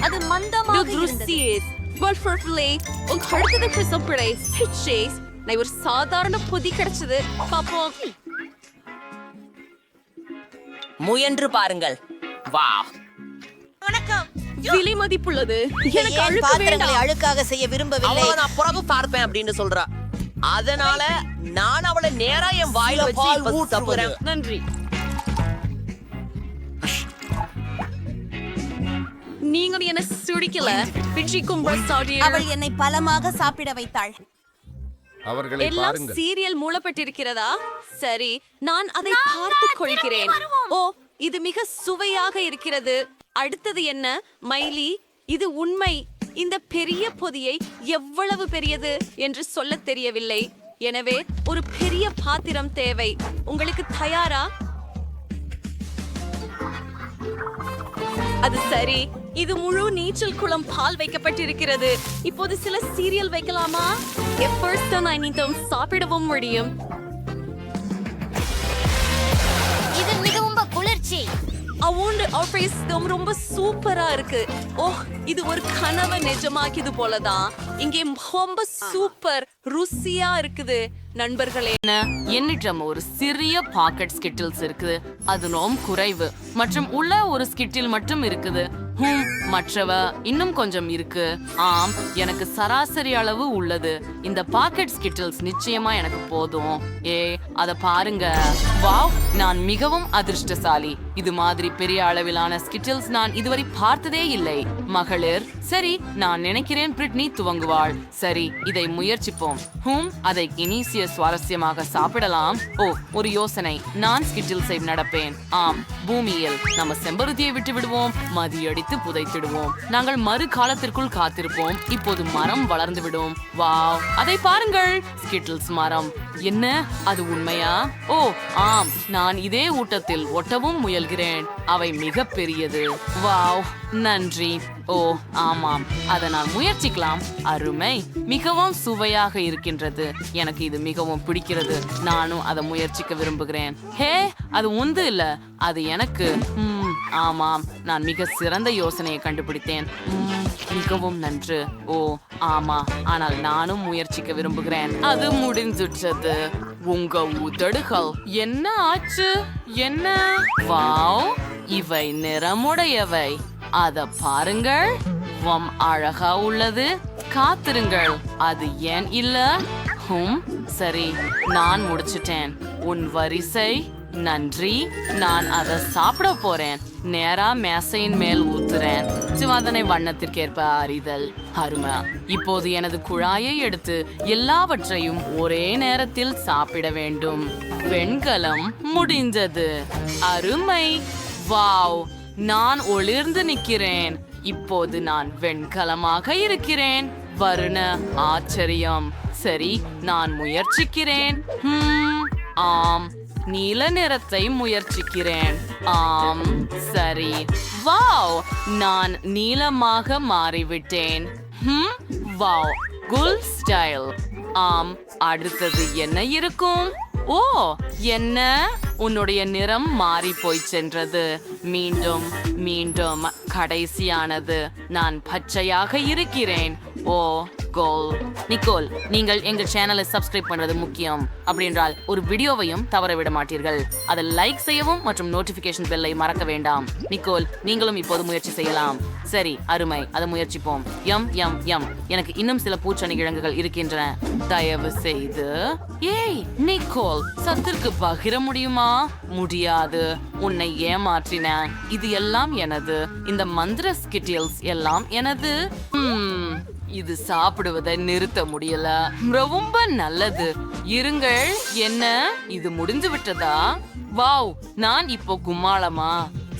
அது மந்தமாக இருந்தது. ஒரு சாதாரண பொதி கிடைச்சது. பாப்போம். முயன்று பாருங்கள். வா, வணக்கம். விலை மதிப்புள்ளது. எனக்கு ஏன் அழுக்கு பாத்திரங்களை வேண்டாம். அழுக்காக செய்ய விரும்பவில்லை? அவளை நான் புறவு பார்ப்பேன் அப்படின்னு சொல்றா. அதனால நான் அவளை நேரா என் வாயில வச்சு இப்ப தப்புறேன். நன்றி. நீங்கள் என்ன சுடிக்கல. பிச்சிக்கும் அவள் என்னை பலமாக சாப்பிட வைத்தாள். அவர்களை எல்லாம் பாருங்கள். சீரியல் மூடப்பட்டிருக்கிறதா? சரி, நான் அதை பார்த்துக் கொள்கிறேன். ஓ, இது மிக சுவையாக இருக்கிறது. அடுத்தது என்ன? மைலி, இது உண்மை. இந்த பெரிய பொதியை எவ்வளவு பெரியது என்று சொல்லத் தெரியவில்லை. எனவே ஒரு பெரிய பாத்திரம் தேவை. உங்களுக்கு தயாரா? அது சரி. இது முழு நீச்சல் குளம் பால் வைக்கப்பட்டிருக்கிறது. இப்போது சில சீரியல் வைக்கலாமா? எப்பொழுதும் நான் இன்னும் சாப்பிடவும் முடியும். இது மிகவும் குளிர்ச்சி. ரொம்ப சூப்பரா இருக்கு. ஓ, இது ஒரு கனவை நிஜமாக்கியது போலதான். இங்கே ரொம்ப சூப்பர் ருசியா இருக்குது. நண்பர்களே, என்னிடம் ஒரு சிறிய பாக்கெட் ஸ்கிட்டில்ஸ் இருக்குது. அது ரொம்ப குறைவு மற்றும் உள்ள ஒரு ஸ்கிட்டில் மட்டும் இருக்குது. மற்றவ இன்னும் கொஞ்சம் இருக்கு. ஆம், எனக்கு சராசரி அளவு உள்ளது. இந்த பாக்கெட் ஸ்கிட்டில்ஸ் நிச்சயமா எனக்கு போதும். அத பாருங்க. வாவ், நான் மிகவும் அதிர்ஷ்டசாலி. இது மாதிரி பெரிய அளவிலான ஸ்கிட்டில்ஸ் நான் இதுவரை பார்த்ததே இல்லை. மகளிர், சரி, நான் நினைக்கிறேன் பிரிட்னி துவங்குவாள். சரி, இதை முயற்சிப்போம். அதை இனிசிய சுவாரஸ்யமாக சாப்பிடலாம். ஓ, ஒரு யோசனை. நான் ஸ்கிட்டில்ஸை நடப்பேன். ஆம், பூமியில் நம்ம செம்பருத்தியை விட்டு விடுவோம். மதியடித்து புதைத்திடுவோம். நாங்கள் மறு காலத்திற்குள் காத்திருப்போம். இப்போது மரம் வளர்ந்து விடும். வாவ், அதை பாருங்கள். ஸ்கிட்டில்ஸ் மரம். என்ன அது உண்மையா? ஓ ஆம், நான் இதே ஊட்டத்தில் ஒட்டவும் முயல்கிறேன். அவை மிக பெரியது. வாவ், நன்றி. ஓ ஆமாம், அதை நான் முயற்சிக்கலாம். அருமை, மிகவும் சுவையாக இருக்கின்றது. எனக்கு இது மிகவும் பிடிக்கிறது. நானும் அதை முயற்சிக்க விரும்புகிறேன். ஹே, அது உந்து இல்ல, அது எனக்கு. ஆமாம், நான் மிக சிறந்த யோசனையை கண்டுபிடித்தேன். மிகவும் நன்று. ஓ ஆமா, ஆனால் நானும் முயற்சிக்க விரும்புகிறேன். அது முடிஞ்சுட்டது. உங்க உதடுகள் என்ன ஆச்சு? என்ன? வாவ், இவை நிறமுடையவை. அத பாருங்கள். அழகா உள்ளது. காத்திருங்கள், அது ஏன் இல்ல? சரி, நான் முடிச்சிட்டேன். உன் வரிசை. நன்றி. நான் அதை சாப்பிட போறேன். நேரா மேசையின் மேல் ஊத்துறேன். சிவாதனை வண்ணத்திற்கேற்ப அறிதல். அருமை. இப்போது எனது குழாயை எடுத்து எல்லாவற்றையும் ஒரே நேரத்தில் சாப்பிட வேண்டும். வெண்கலம் முடிந்தது. அருமை. வாவ், நான் ஒளிர்ந்து நிற்கிறேன். இப்போது நான் வெண்கலமாக இருக்கிறேன். வருண ஆச்சரியம். சரி, நான் முயற்சிக்கிறேன். ஆம், நீல நிறத்தை முயற்சிக்கிறேன். ஆம், சரி. வாவ், நான் நீலமாக மாறிவிட்டேன். வாவ், குல் ஸ்டைல். ஆம், அடுத்தது என்ன இருக்கும்? ஓ, என்ன? உன்னுடைய நிறம் மாறி போய் சென்றது. மீண்டும் மீண்டும் கடைசியானது. நான் பச்சையாக இருக்கிறேன். ஓ கோல். நிக்கோல், நீங்கள் எங்கள் சேனலை சப்ஸ்கிரைப் பண்றது முக்கியம். அப்படின்றால் ஒரு வீடியோவையும் தவற விட மாட்டீர்கள். அதை லைக் செய்யவும் மற்றும் நோட்டிபிகேஷன் பெல்லை மறக்க வேண்டாம். நிக்கோல், நீங்களும் இப்போது முயற்சி செய்யலாம். சரி, அருமை, அதை முயற்சிப்போம். எனக்கு இன்னும் சில பூச்சணி கிழங்குகள் இருக்கின்றன. தயவு செய்து. ஏய் நிக்கோல், சத்திற்கு பகிர முடியுமா? முடியாது. உன்னை ஏமாற்றின. இது எல்லாம் எனது. இந்த மந்திர ஸ்கிட்டில்ஸ் எல்லாம் எனது. இது சாப்பிடுவதை நிறுத்த முடியல. ரொம்ப நல்லது. இருங்கள். என்ன, இது முடிஞ்சு விட்டதா? வாவ், நான் இப்போ கும்மாளமா?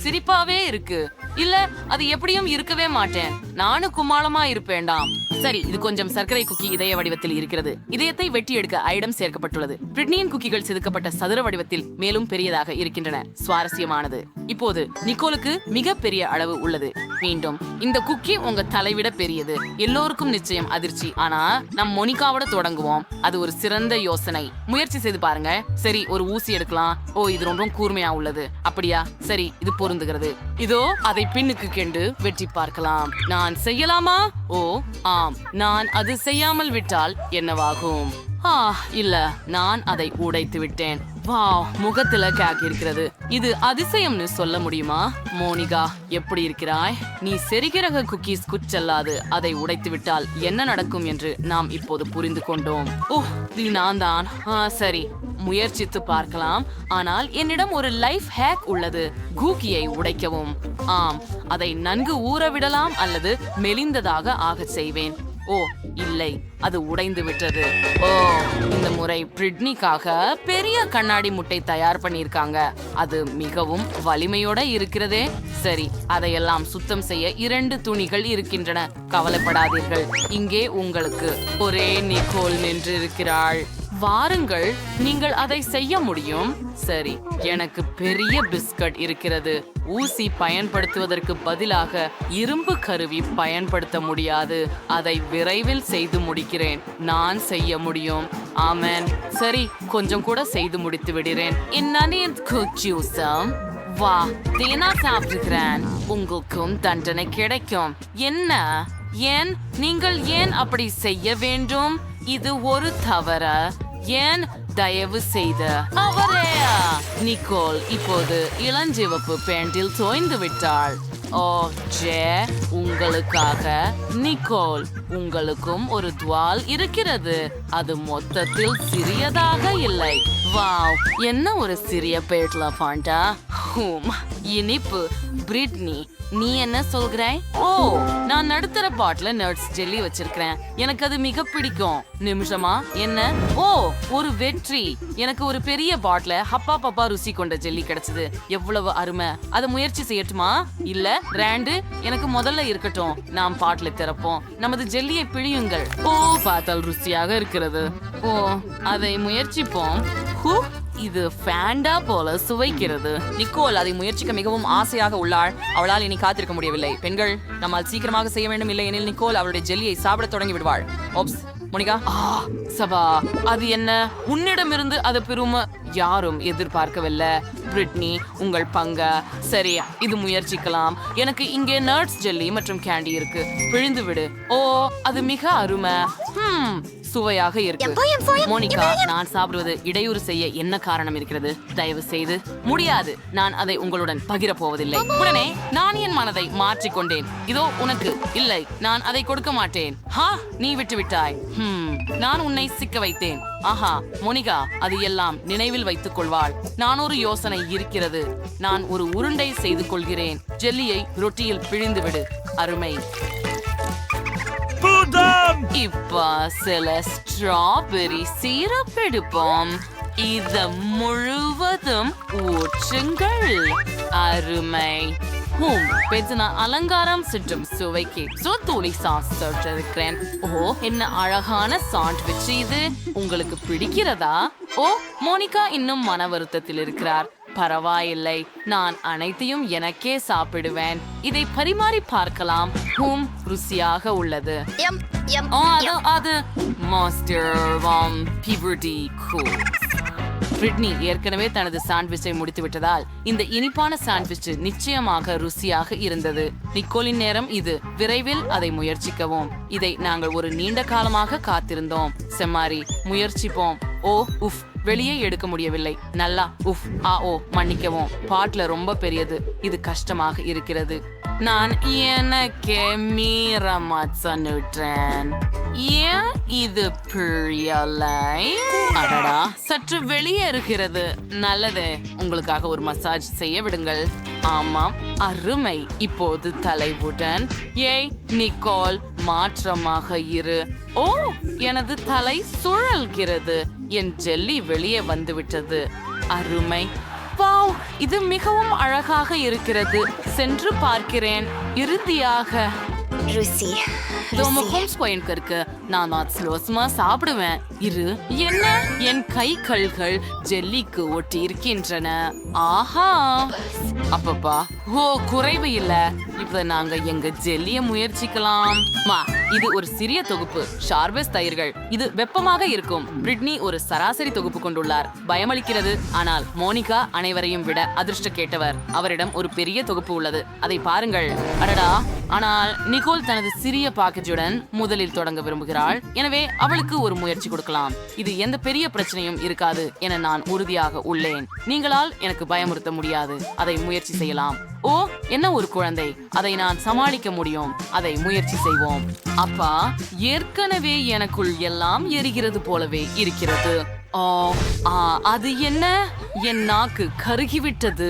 சிரிப்பாவே இருக்கு. இல்ல, அது எப்படியும் இருக்கவே மாட்டேன். நானும் கும்மாளமா இருப்பேண்டாம். சரி, இது கொஞ்சம் சர்க்கரை குக்கி இதய வடிவத்தில் இருக்கிறது. இதயத்தை வெட்டி எடுக்க ஐடம் சேர்க்கப்பட்டுள்ளது. பிரிட்னியின் குக்கிகள் செதுக்கப்பட்ட சதுர வடிவத்தில் மேலும் பெரியதாக இருக்கின்றன. சுவாரஸ்யமானது. இப்போது நிக்கோலுக்கு மிக பெரிய அளவு உள்ளது. மீண்டும், இந்த குக்கி உங்க தலைவிட பெரியது. எல்லோருக்கும் நிச்சயம் அதிர்ச்சி. ஆனா நம் மோனிகாவோட தொடங்குவோம். அது ஒரு சிறந்த யோசனை. முயற்சி செய்து பாருங்க. சரி, ஒரு ஊசி எடுக்கலாம். ஓ, இது ரொம்ப கூர்மையா உள்ளது. அப்படியா? சரி, இது பொருந்துகிறது. இதோ அதை பின்னுக்கு கெண்டு வெட்டி பார்க்கலாம். நான் செய்யலாமா? ஓ ஆம், நான் அது செய்யாமல் விட்டால் என்னவாகும்? இல்ல, நான் அதை உடைத்து விட்டேன். வாவ், முகத்துல கேக் இருக்கிறது. இது அதிசயம்னு சொல்ல முடியுமா? மோனிகா, எப்படி இருக்கிறாய்? நீ செரிகிரக குக்கீஸ் குச்சல்லாது அதை உடைத்து விட்டால் என்ன நடக்கும் என்று நாம் இப்போது புரிந்து கொண்டோம். இது நான் தான். சரி, முயற்சித்து பார்க்கலாம். ஆனால் என்னிடம் ஒரு லைஃப் ஹேக் உள்ளது. குக்கீயை உடைக்கவும். ஆம், அதை நன்கு ஊற விடலாம் அல்லது மெலிந்ததாக ஆக செய்வேன். ஓ, இல்லை, அது உடைந்து விட்டது. ஓ, இந்த முறை பிரிட்னிக்காக பெரிய கண்ணாடி முட்டை தயார் பண்ணியிருக்காங்க. அது மிகவும் வலிமையோட இருக்கிறதே. சரி, அதையெல்லாம் சுத்தம் செய்ய 2 துணிகள் இருக்கின்றன. கவலைப்படாதீர்கள், இங்கே உங்களுக்கு ஒரே நிக்கோல் நின்று இருக்கிறாள். வாருங்கள், நீங்கள் அதை செய்ய முடியும். சரி, எனக்கு பெரிய பிஸ்கட் இருக்கிறது. ஊசி பயன்படுத்துவதற்கு பதிலாக இரும்பு கருவி பயன்படுத்த முடியாது. அதை விரைவில் செய்து முடிக்கிறேன். நான் செய்ய முடியும். ஆமென். சரி, கொஞ்சம் கூட செய்து முடித்து விடுறேன். வா, தேனா சாப்பிடுகிறேன். உங்களுக்கும் தண்டனை கிடைக்கும். என்ன? ஏன் நீங்கள் ஏன் அப்படி செய்ய வேண்டும்? இது ஒரு தவறு. ஏன்? தயவு செய்து அவரே. நிக்கோல் இப்போது இளஞ்சிவப்பு பேண்டில் தோய்ந்து விட்டாள். ஓ ஜே, உங்களுக்காக. நிக்கோல், உங்களுக்கும் ஒரு துவால் இருக்கிறது. அது மொத்தத்தில் சிறியதாக இல்லை. வாவ், என்ன ஒரு சிறிய பேட்ல பாண்டா. இனிப்பு. பிரிட்னி, நீ என்ன சொல்கிறாய்? ஓ, நான் நடுத்தர பாட்ல நட்ஸ் ஜெல்லி வச்சிருக்கிறேன். எனக்கு அது மிக பிடிக்கும். நிமிஷமா, என்ன? ஓ, ஒரு வெற்றி. எனக்கு ஒரு பெரிய பாட்ல ஹப்பா பப்பா ருசி கொண்ட ஜெல்லி கிடைச்சது. எவ்வளவு அருமை. அதை முயற்சி செய்யட்டுமா? இல்ல, ரேண்டு, எனக்கு முதல்ல இருக்கட்டும். நாம் பாட்ல திறப்போம். நமது ஜெல்லியை பிழியுங்கள். ஓ, பார்த்தால் ருசியாக இருக்கிறது. ஓ, அதை முயற்சிப்போம். இது ஃபேண்டா போல சுவைக்கிறது. நிக்கோல் அதை முயற்சிக்க மிகவும் ஆசையாக உள்ளாள். அவளால் இனி காத்திருக்க முடியவில்லை. பெண்கள், நம்மால் சீக்கிரமாக செய்ய வேண்டும். இல்லை எனில் நிக்கோல் அவளுடைய ஜெல்லியை சாப்பிட தொடங்கி விடுவாள். Oops, Monica. சபா, அது என்ன? உன்னிடமிருந்து அது பெருமை யாரும் எதிர்பார்க்கவில்லை. பிரிட்னி, உங்கள் பங்க. சரி, இது முயற்சிக்கலாம். எனக்கு இங்கே நட்ஸ் ஜெல்லி மற்றும் கேண்டி இருக்கு. பிழிந்து விடு. ஓ, அது மிக அருமை. சுவையாக இருக்கு. மோனிகா, நான் சாப்பிடுவது இடையூறு செய்ய என்ன காரணம் இருக்கிறது? தயவு செய்து. முடியாது, நான் அதை உங்களுடன் பகிர போவதில்லை. உடனே நான் என் மனதை மாற்றிக்கொண்டேன். இதோ உனக்கு. இல்லை, நான் அதை கொடுக்க மாட்டேன். நீ விட்டு விட்டாய். நான் உன்னை சிக்க வைத்தேன். ஆஹா, மோனிகா அது எல்லாம் நினைவில் வைத்துக் கொள்வாள். நான் ஒரு யோசனை இருக்கிறது. நான் ஒரு உருண்டை செய்து கொள்கிறேன். ஜெல்லியை ரொட்டியில் பிழிந்து விடு. அருமை. இப்ப சில ஸ்ட்ராபெரி சீரப் எடுப்போம். இத முழுவதும் ஊற்றுங்கள். அருமை. நான் அலங்காரம் சுற்றும் சுவைக்கு தூளி சாஸ் இருக்கிறேன். ஓ, என்ன அழகான சாண்ட்விச் இது. உங்களுக்கு பிடிக்கிறதா? ஓ, மோனிகா இன்னும் மன வருத்தத்தில் இருக்கிறார். பரவாயில்லை, நான் அனைத்தையும் எனக்கே சாப்பிடுவேன். இதை பரிமாறி பார்க்கலாம். ருசியாக உள்ளது. அது பிரிட்னி ஏற்கனவே தனது சாண்ட்விச்சை முடித்து விட்டதால் இந்த இனிப்பான சாண்ட்விச் நிச்சயமாக ருசியாக இருந்தது. நிக்கோலின் நேரம் இது. விரைவில் அதை முயற்சிக்கவும். இதை நாங்கள் ஒரு நீண்ட காலமாக காத்திருந்தோம். செம்மாரி, முயற்சிப்போம். ஓ, உஃப், வெளியே எடுக்க முடியவில்லை. நல்லா. உஃப், ஓ, மன்னிக்கவும். பாட்ல ரொம்ப பெரியது. இது கஷ்டமாக இருக்கிறது. நான் எனக்கே மீறமாச்சனுட்டேன். ஏன் இது பிரியலை? அடடா, சற்று வெளியே இருக்கிறது. நல்லது, உங்களுக்காக ஒரு மசாஜ் செய்ய விடுங்கள். ஆமாம், அருமை. இப்போது தலைவுடன். ஏய் நிக்கோல், மாற்றமாக இரு. ஓ, எனது தலை சுழல்கிறது. என் ஜெல்லி வெளியே வந்துவிட்டது. அருமை. வாவ், இது மிகவும் அழகாக இருக்கிறது. சென்று பார்க்கிறேன். இறுதியாக ருசி. நான் சாப்பிடுவேன். என்ன? என் கை கல்கள் ஜெல்லிக்கு ஒட்டி இருக்கின்றன. ஆஹா, அப்பப்பா. ஓ, குறைவு இல்ல. இப்ப நாங்க எங்க ஜெல்லிய முயற்சிக்கலாம். இது ஒரு சிறிய தொகுப்பு ஷார்பஸ் தயிர்கள். இது வெப்பமாக இருக்கும். பிரிட்னி ஒரு சராசரி தொகுப்பு கொண்டுள்ளார். பயமளிக்கிறது. ஆனால் மோனிகா அனைவரையும் விட அதிர்ஷ்ட கேட்டவர். அவரிடம் ஒரு பெரிய தொகுப்பு உள்ளது. அதை பாருங்கள். அடடா, ஆனால் நிக்கோல் தனது சிறிய பாக்கெட்டுடன் முதலில் தொடங்க விரும்புகிறாள். எனவே அவளுக்கு ஒரு முயற்சி கொடுக்கலாம். இது எந்த பெரிய பிரச்சனையும் இருக்காது என நான் உறுதியாக உள்ளேன். நீங்களால் எனக்கு பயமுறுத்த முடியாது. அதை முயற்சி செய்யலாம். ஓ, என்ன ஒரு குழந்தை. அதை நான் சமாளிக்க முடியும். அதை முயற்சி செய்வோம். அப்பா, ஏற்கனவே எனக்குள் எல்லாம் எரிகிறது போலவே இருக்கிறது. அது என்ன? என் நாக்கு கருகிவிட்டது.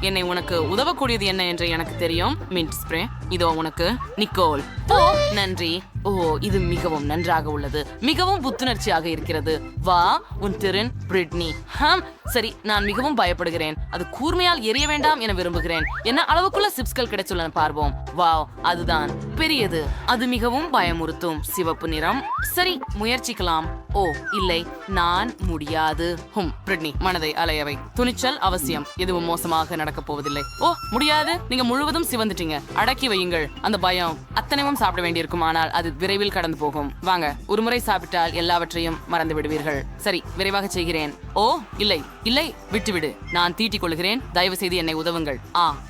என்னை உனக்கு உதவக்கூடியது என்ன என்று எனக்கு தெரியும். Mint spray. இதோ உனக்கு நிக்கோல். ஓ நன்றி. ஓ இது மிகவும் நன்றாக உள்ளது, மிகவும் புத்துணர்ச்சியாக இருக்கிறது. வா உன் திறன் பிரிட்னி. சரி, நான் மிகவும் பயப்படுகிறேன். அது கூர்மையால் எரிய வேண்டாம் என விரும்புகிறேன். என்ன அளவுக்குள்ள சிப்ஸ்கள் கிடைச்சுள்ளன பார்ப்போம். வாவ், அதுதான் பெரியது. அது மிகவும் பயமுறுத்தும். சிவப்பு நிறம். சரி, முயற்சிக்கலாம். ஓ இல்லை, நான் முடியாது. பிரிட்னி, மனதை அலையவை. துணிச்சல் அவசியம். எதுவும் மோசமாக நடக்கப் போவதில்லை. ஓ முடியாது, நீங்க முழுவதும் சிவந்துட்டீங்க. அடக்கி வையுங்கள். அந்த பயம் அத்தனையும் சாப்பிட வேண்டியிருக்கும், ஆனால் அது விரைவில் கடந்து போகும். வாங்க, ஒரு முறை சாப்பிட்டால் எல்லாவற்றையும் மறந்து விடுவீர்கள். சரி, விரைவாக செய்கிறேன். ஓ இல்லை இல்லை, விட்டுவிடு. நான் தீட்டிக் கொள்கிறேன். தயவு செய்து என்னை உதவுங்கள்.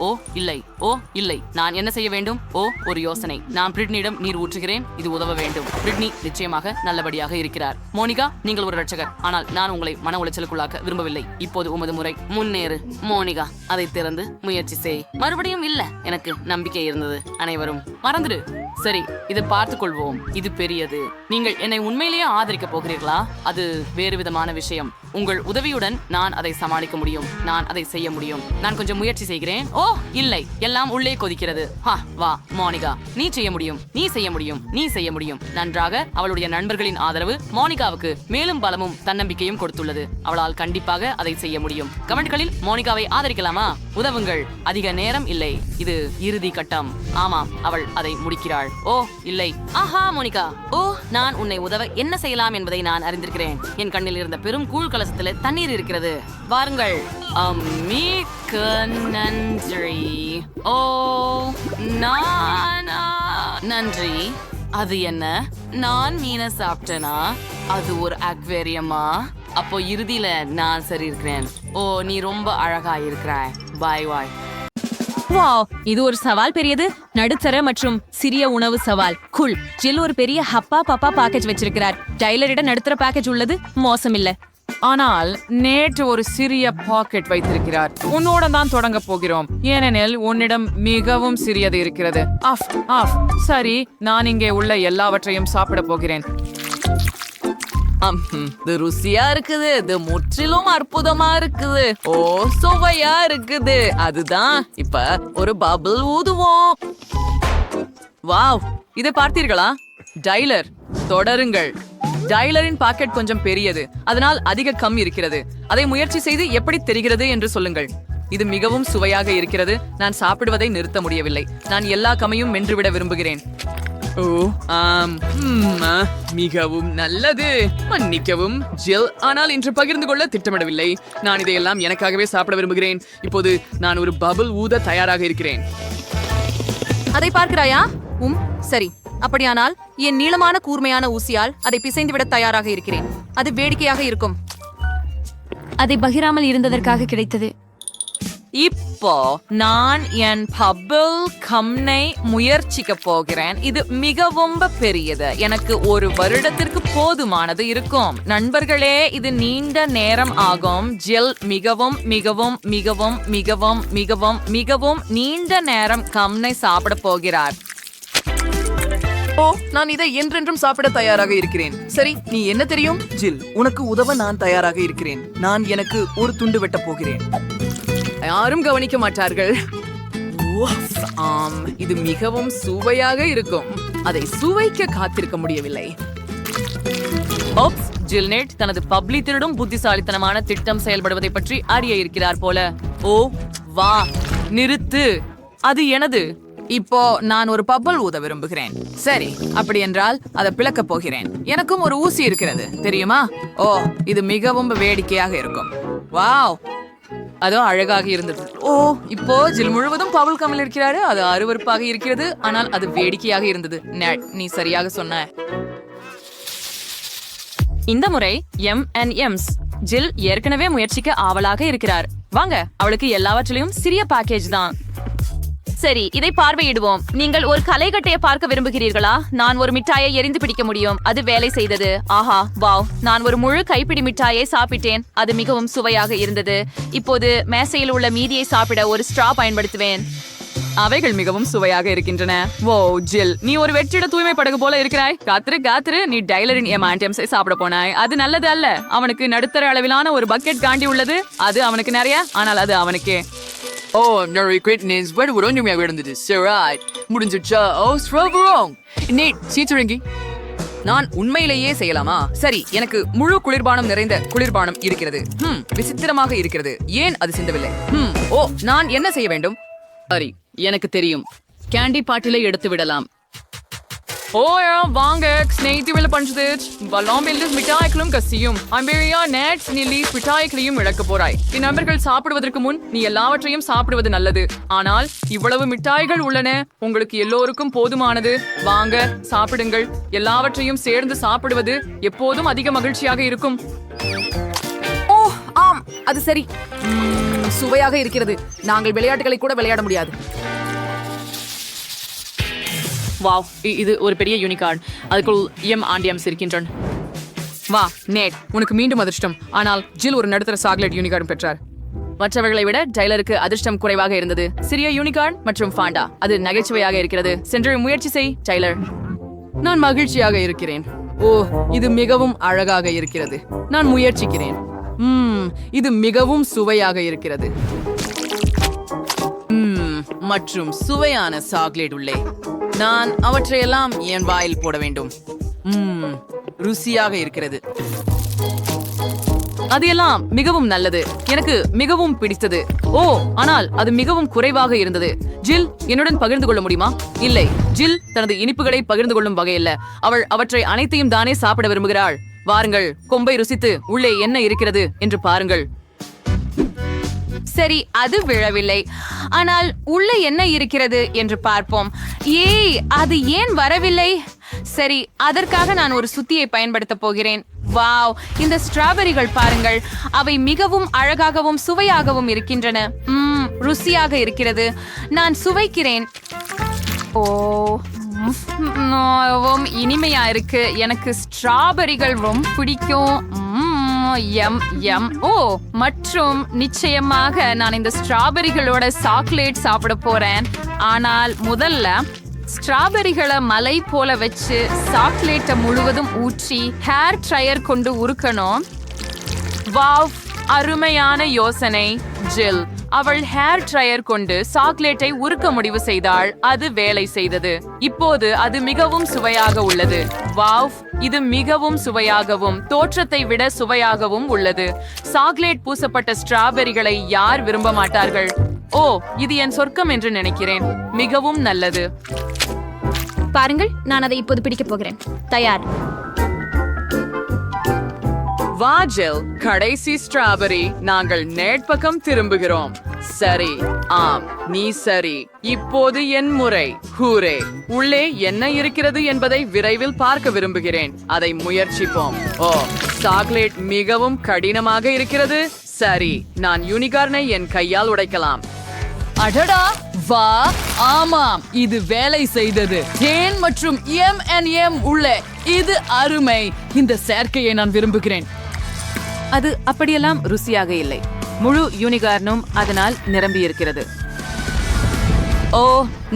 ஓ இல்லை, ஓ இல்லை, நான் என்ன செய்ய வேண்டும்? ஓ ஒரு யோசனை. நான் பிரிட்னியிடம் நீர் ஊற்றுகிறேன். இது உதவ வேண்டும். பிரிட்னி நிச்சயமாக நல்லபடியாக இருக்கிறார். மோனிகா, நீங்கள் ஒரு ரட்சகர், ஆனால் நான் உங்களை மன உளைச்சலுக்குள்ளாக்க விரும்பவில்லை. இப்போது உமது முறை. முன்னேறு மோனிகா. அதை திறந்து முயற்சி செய். மறுபடியும் இல்ல. எனக்கு நம்பிக்கை இருந்தது. அனைவரும் மறந்துடு. சரி, இதை பார்த்துக் கொள்வோம். இது பெரியது. நீங்கள் என்னை உண்மையிலேயே ஆதரிக்கப் போகிறீர்களா? அது வேறு விதமான விஷயம். உங்கள் உதவியுடன் நான் அதை சமாளிக்க முடியும். நான் அதை செய்ய முடியும். நான் கொஞ்சம் முயற்சி செய்கிறேன். ஓ இல்லை, எல்லாம் உள்ளே கொதிக்கிறது. வா மோனிகா, நீ செய்ய முடியும். நீ செய்ய முடியும். நீ செய்ய முடியும். நன்றாக. அவளுடைய நண்பர்களின் ஆதரவு மோனிகாவுக்கு மேலும் பலமும் தன்னம்பிக்கையும் கொடுத்துள்ளது. அவளால் கண்டிப்பாக அதை செய்ய முடியும். கமெண்ட்களில் மோனிகாவை ஆதரிக்கலாமா? உதவுங்கள். அதிக நேரம் இல்லை. இது இறுதி கட்டம். ஆமாம், அவள் அதை முடிக்கிறாள். ஓ இல்லை. ஆஹா மோனிகா. ஓ, நான் உன்னை உதவ என்ன செய்யலாம் என்பதை நான் அறிந்திருக்கிறேன். என் கண்ணில் இருந்த பெரும் கூழ் கலசத்தில் தண்ணீர் இருக்கிறது. வாருங்கள். மிக்க நன்றி. ஓ நான் நன்றி. அது என்ன? நான் மீனை சாப்பிட்டேனா? அது ஒரு அக்வேரியமா? அப்போ இறுதியில நான் சரி இருக்கிறேன். ஓ நீ ரொம்ப அழகா இருக்கிறாய். பாய் பாய். வாவ், இது ஒரு சவால். பெரியது, நடுத்தர மற்றும் சிறிய உணவு சவால். குல். ஜில் ஒரு பெரிய ஹப்பா பப்பா பேக்கேஜ் வச்சிருக்கிறார். டைலரிடம் நடுத்தர பேக்கேஜ் உள்ளது. மோசம் இல்ல. ஆனால் நேற்று ஒரு சிறிய பாக்கெட் வைத்திருக்கிறார். உன்னோட தான் தொடங்க போகிறோம், ஏனெனில் உன்னிடம் மிகவும் சிறியது இருக்கிறது. சரி, நான் இங்கே உள்ள எல்லாவற்றையும் சாப்பிட போகிறேன். இது ருசியா இருக்குது. இது முற்றிலும் அற்புதமா இருக்குது. ஓ சுவையா இருக்குது. அதுதான். இப்ப ஒரு பபிள் ஊதுவோம். வாவ், இதை பார்த்தீர்களா? டைலர், தொடருங்கள். டைலரின் பாக்கெட் கொஞ்சம் பெரியது, அதனால் அதிக கம் இருக்கிறது. அதை முயற்சி செய்து எப்படி தெரிகிறது என்று சொல்லுங்கள். இது மிகவும் சுவையாக இருக்கிறது. நான் சாப்பிடுவதை நிறுத்த முடியவில்லை. நான் எல்லா கமையும் மென்றுவிட விரும்புகிறேன். ஓ ஆம், மிகவும் நல்லது. மன்னிக்கவும் ஜில், ஆனால் இன்று பகிர்ந்து கொள்ள திட்டமிடவில்லை. நான் இதையெல்லாம் எனக்காகவே சாப்பிட விரும்புகிறேன். இப்போது நான் ஒரு பபிள் ஊத தயாராக இருக்கிறேன். அதை பார்க்கிறாயா? சரி, அப்படியானால் என் நீளமான கூர்மையான ஊசியால் அதை பிசைந்து விட தயாராக இருக்கிறேன். அது வேடிக்கையாக இருக்கும். அதை பகிராமல் இருந்ததற்காக கிடைத்தது. இப்போ நான் என் பபிள் கம்னை முயற்சிக்க போகிறேன். இது மிகவும் பெரியது. எனக்கு ஒரு வருடத்திற்கு போதுமானது இருக்கும். நண்பர்களே, இது நீண்ட நேரம் ஆகும். ஜில் மிகவும் மிகவும் மிகவும் மிகவும் மிகவும் மிகவும் நீண்ட நேரம் கம்னை சாப்பிட போகிறார். ஓ, நான் இதை என்றென்றும் சாப்பிட தயாராக இருக்கிறேன். சரி, நீ என்ன தெரியும்? ஜில், உனக்கு உதவ நான் தயாராக இருக்கிறேன். நான் எனக்கு ஒரு துண்டு வெட்ட போகிறேன். யாரும் கவனிக்க மாட்டார்கள். இது மிகவும் சுவையாக இருக்கும். அதை சுவைக்க காத்திருக்க முடியவில்லை. ஜில்நெட் தனது பப்ளி திருடும் புத்திசாலித்தனமான திட்டம் செயல்படுவதை பற்றி அறிய இருக்கிறார் போல. ஓ வா, நிறுத்து. அது எனது. இப்போ நான் ஒரு பப்பல் ஊத விரும்புகிறேன். சரி, அப்படி என்றால் அதை பிளக்க போகிறேன். எனக்கும் ஒரு ஊசி இருக்கிறது, தெரியுமா? ஓ, இது மிகவும் வேடிக்கையாக இருக்கும். வாவ், அதோ அழகாக இருந்தது. ஓ, இப்போ ஜில் முழுவதும் பவுல் கமல் இருக்கிறாரு. அது அருவருப்பாக இருக்கிறது, ஆனால் அது வேடிக்கையாக இருந்தது. நெட், நீ சரியாக சொன்ன. இந்த முறை M&M's. ஜில் ஏற்கனவே முயற்சிக்க ஆவலாக இருக்கிறார். வாங்க, அவளுக்கு எல்லாவற்றிலும் சிறிய பேக்கேஜ் தான். சரி, இதை பார்வையிடுவோம். நீங்கள் ஒரு கலைக்கட்டையை பார்க்க விரும்புகிறீர்களா? நான் ஒரு மிட்டாயை எரிந்து பிடிக்க முடியும். அது வேலை செய்தது. ஆஹா, வாவ், நான் ஒரு முழு கைப்பிடி மிட்டாயை சாப்பிட்டேன். அது மிகவும் சுவையாக இருந்தது. இப்போது மேசையில் உள்ள மீதியை சாப்பிட ஒரு ஸ்ட்ரா பயன்படுத்துவேன். அவைகள் மிகவும் சுவையாக இருக்கின்றன. ஓ ஜில், நீ ஒரு வெற்றிட தூய்மை படகு போல இருக்கிறாய். காத்திரு, நீ டைலரின் M&M's சாப்பிட போனாய். அது நல்லது அல்ல. அவனுக்கு நடுத்தர அளவிலான ஒரு பக்கெட் காண்டி உள்ளது. அது அவனுக்கு நிறைய, ஆனால் அது அவனுக்கே. ஓ நிறைய குவிட்னஸ் வேறு ஒரு ஒன்றுமையாக இருந்தது சரி முடிஞ்சிச்சா ஓ ஸ்ட்ராபெரி நீட் சீச்சுருங்கி நான் உண்மையிலேயே செய்யலாமா சரி எனக்கு முழு குளிர்பானம் நிறைந்த குளிர்பானம் இருக்கிறது விசித்திரமாக இருக்கிறது ஏன் அது சிந்தவில்லை ஓ நான் என்ன செய்ய வேண்டும் சரி எனக்கு தெரியும் கேண்டி பாட்டிலை எடுத்து விடலாம் ஓ வாங்க ஸ்நேகிதிகளை பஞ்சது வல்லாம்பில் மிட்டாய்களும் கசியும் அம்பேரியா நேட்ஸ் நில்லி மிட்டாய்களையும் இழக்க போறாய் என் நண்பர்கள் சாப்பிடுவதற்கு முன் நீ எல்லாவற்றையும் சாப்பிடுவது நல்லது ஆனால் இவ்வளவு மிட்டாய்கள் உள்ளன உங்களுக்கு எல்லோருக்கும் போதுமானது வாங்க சாப்பிடுங்கள் எல்லாவற்றையும் சேர்ந்து சாப்பிடுவது எப்போதும் அதிக மகிழ்ச்சியாக இருக்கும் ஓ ஆம் அது சரி சுவையாக இருக்கிறது நாங்கள் விளையாட்டுகளை கூட விளையாட முடியாது வாவ் இது ஒரு பெரிய யூனிகார்ன் அதுக்குள் ஆண்டியம்ஸ் இருக்கின்றன வா நேட் உனக்கு மீண்டும் அதிர்ஷ்டம் ஆனால் ஜில் ஒரு நடுத்தர சாக்லேட் யூனிகார்ன் பெற்றார் மற்றவர்களை விட டைலருக்கு அதிர்ஷ்டம் குறைவாக இருந்தது சிறிய யூனிகார்ன் மற்றும் ஃபாண்டா அது நகைச்சுவையாக இருக்கிறது சென்று முயற்சி செய் டைலர் நான் மகிழ்ச்சியாக இருக்கிறேன் ஓ இது மிகவும் அழகாக இருக்கிறது நான் முயற்சிக்கிறேன் இது மிகவும் சுவையாக இருக்கிறது மற்றும் சுவையான சாக்லேட் உள்ளே நான் அவற்றையெல்லாம் என் வாயில் போட வேண்டும் ருசியாக இருக்கிறது அது எல்லாம் மிகவும் நல்லது எனக்கு மிகவும் பிடித்தது ஓ ஆனால் அது மிகவும் குறைவாக இருந்தது ஜில் என்னுடன் பகிர்ந்து கொள்ள முடியுமா இல்லை ஜில் தனது இனிப்புகளை பகிர்ந்து கொள்ளும் வகையில்ல அவள் அவற்றை அனைத்தையும் தானே சாப்பிட விரும்புகிறாள் வாருங்கள் கொம்பை ருசித்து உள்ளே என்ன இருக்கிறது என்று பாருங்கள் சரி அது விழவில்லை ஆனால் உள்ள என்ன இருக்கிறது என்று பார்ப்போம் ஏய் அது ஏன் வரவில்லை சரி அதற்காக நான் ஒரு சுத்தியை பயன்படுத்த போகிறேன் வாவ் இந்த ஸ்ட்ராபெரிகள் பாருங்கள் அவை மிகவும் அழகாகவும் சுவையாகவும் இருக்கின்றன ருசியாக இருக்கிறது நான் சுவைக்கிறேன் ஓ இனிமையா இருக்கு எனக்கு ஸ்ட்ராபெரிகள் ரொம்ப பிடிக்கும் ஓ மற்றும் நிச்சயமாக நான் இந்த ஸ்ட்ராபெரிகளோட சாக்லேட் சாப்பிட போறேன் ஆனால் முதல்ல ஸ்ட்ராபெரிகளை மலை போல வச்சு சாக்லேட்டை முழுவதும் ஊற்றி ஹேர் ட்ரையர் கொண்டு உருக்கணும் வாவ் அருமையான யோசனை ஜில் அவள் ஹேர் ட்ரையர் கொண்டு சாக்லேட்டை உருக்க முடிவு செய்தாள் அது வேலை செய்தது இப்போது அது மிகவும் சுவையாக உள்ளது வாவ் இது மிகவும் சுவையாகவும் தோற்றத்தை விட சுவையாகவும் உள்ளது சாக்லேட் பூசப்பட்ட ஸ்ட்ராபெரிகளை யார் விரும்ப மாட்டார்கள் ஓ இது என் சொர்க்கம் என்று நினைக்கிறேன் மிகவும் நல்லது பாருங்கள் நான் அதை இப்போது பிடிக்கப் போகிறேன் தயார் வாஜில் கடைசி ஸ்ட்ராபெரி நாங்கள் நேட் பக்கம் திரும்புகிறோம் சரி ஆம் நீ சரி இப்போது என் முறை ஹூரே உள்ளே என்ன இருக்கிறது என்பதை விரைவில் பார்க்க விரும்புகிறேன் அதை முயற்சிப்போம் ஓ சாக்லேட் மிகவும் கடினமாக இருக்கிறது சரி நான் யூனிகார்னை என் கையால் உடைக்கலாம் அடடா வா ஆமாம் இது வேலை செய்தது தேன் மற்றும் M&M உள்ள இது அருமை இந்த சேர்க்கையை நான் விரும்புகிறேன் அது அப்படியெல்லாம் ருசியாக இல்லை முழு யூனிகார்னும் அதனால் நிரம்பி இருக்கிறது ஓ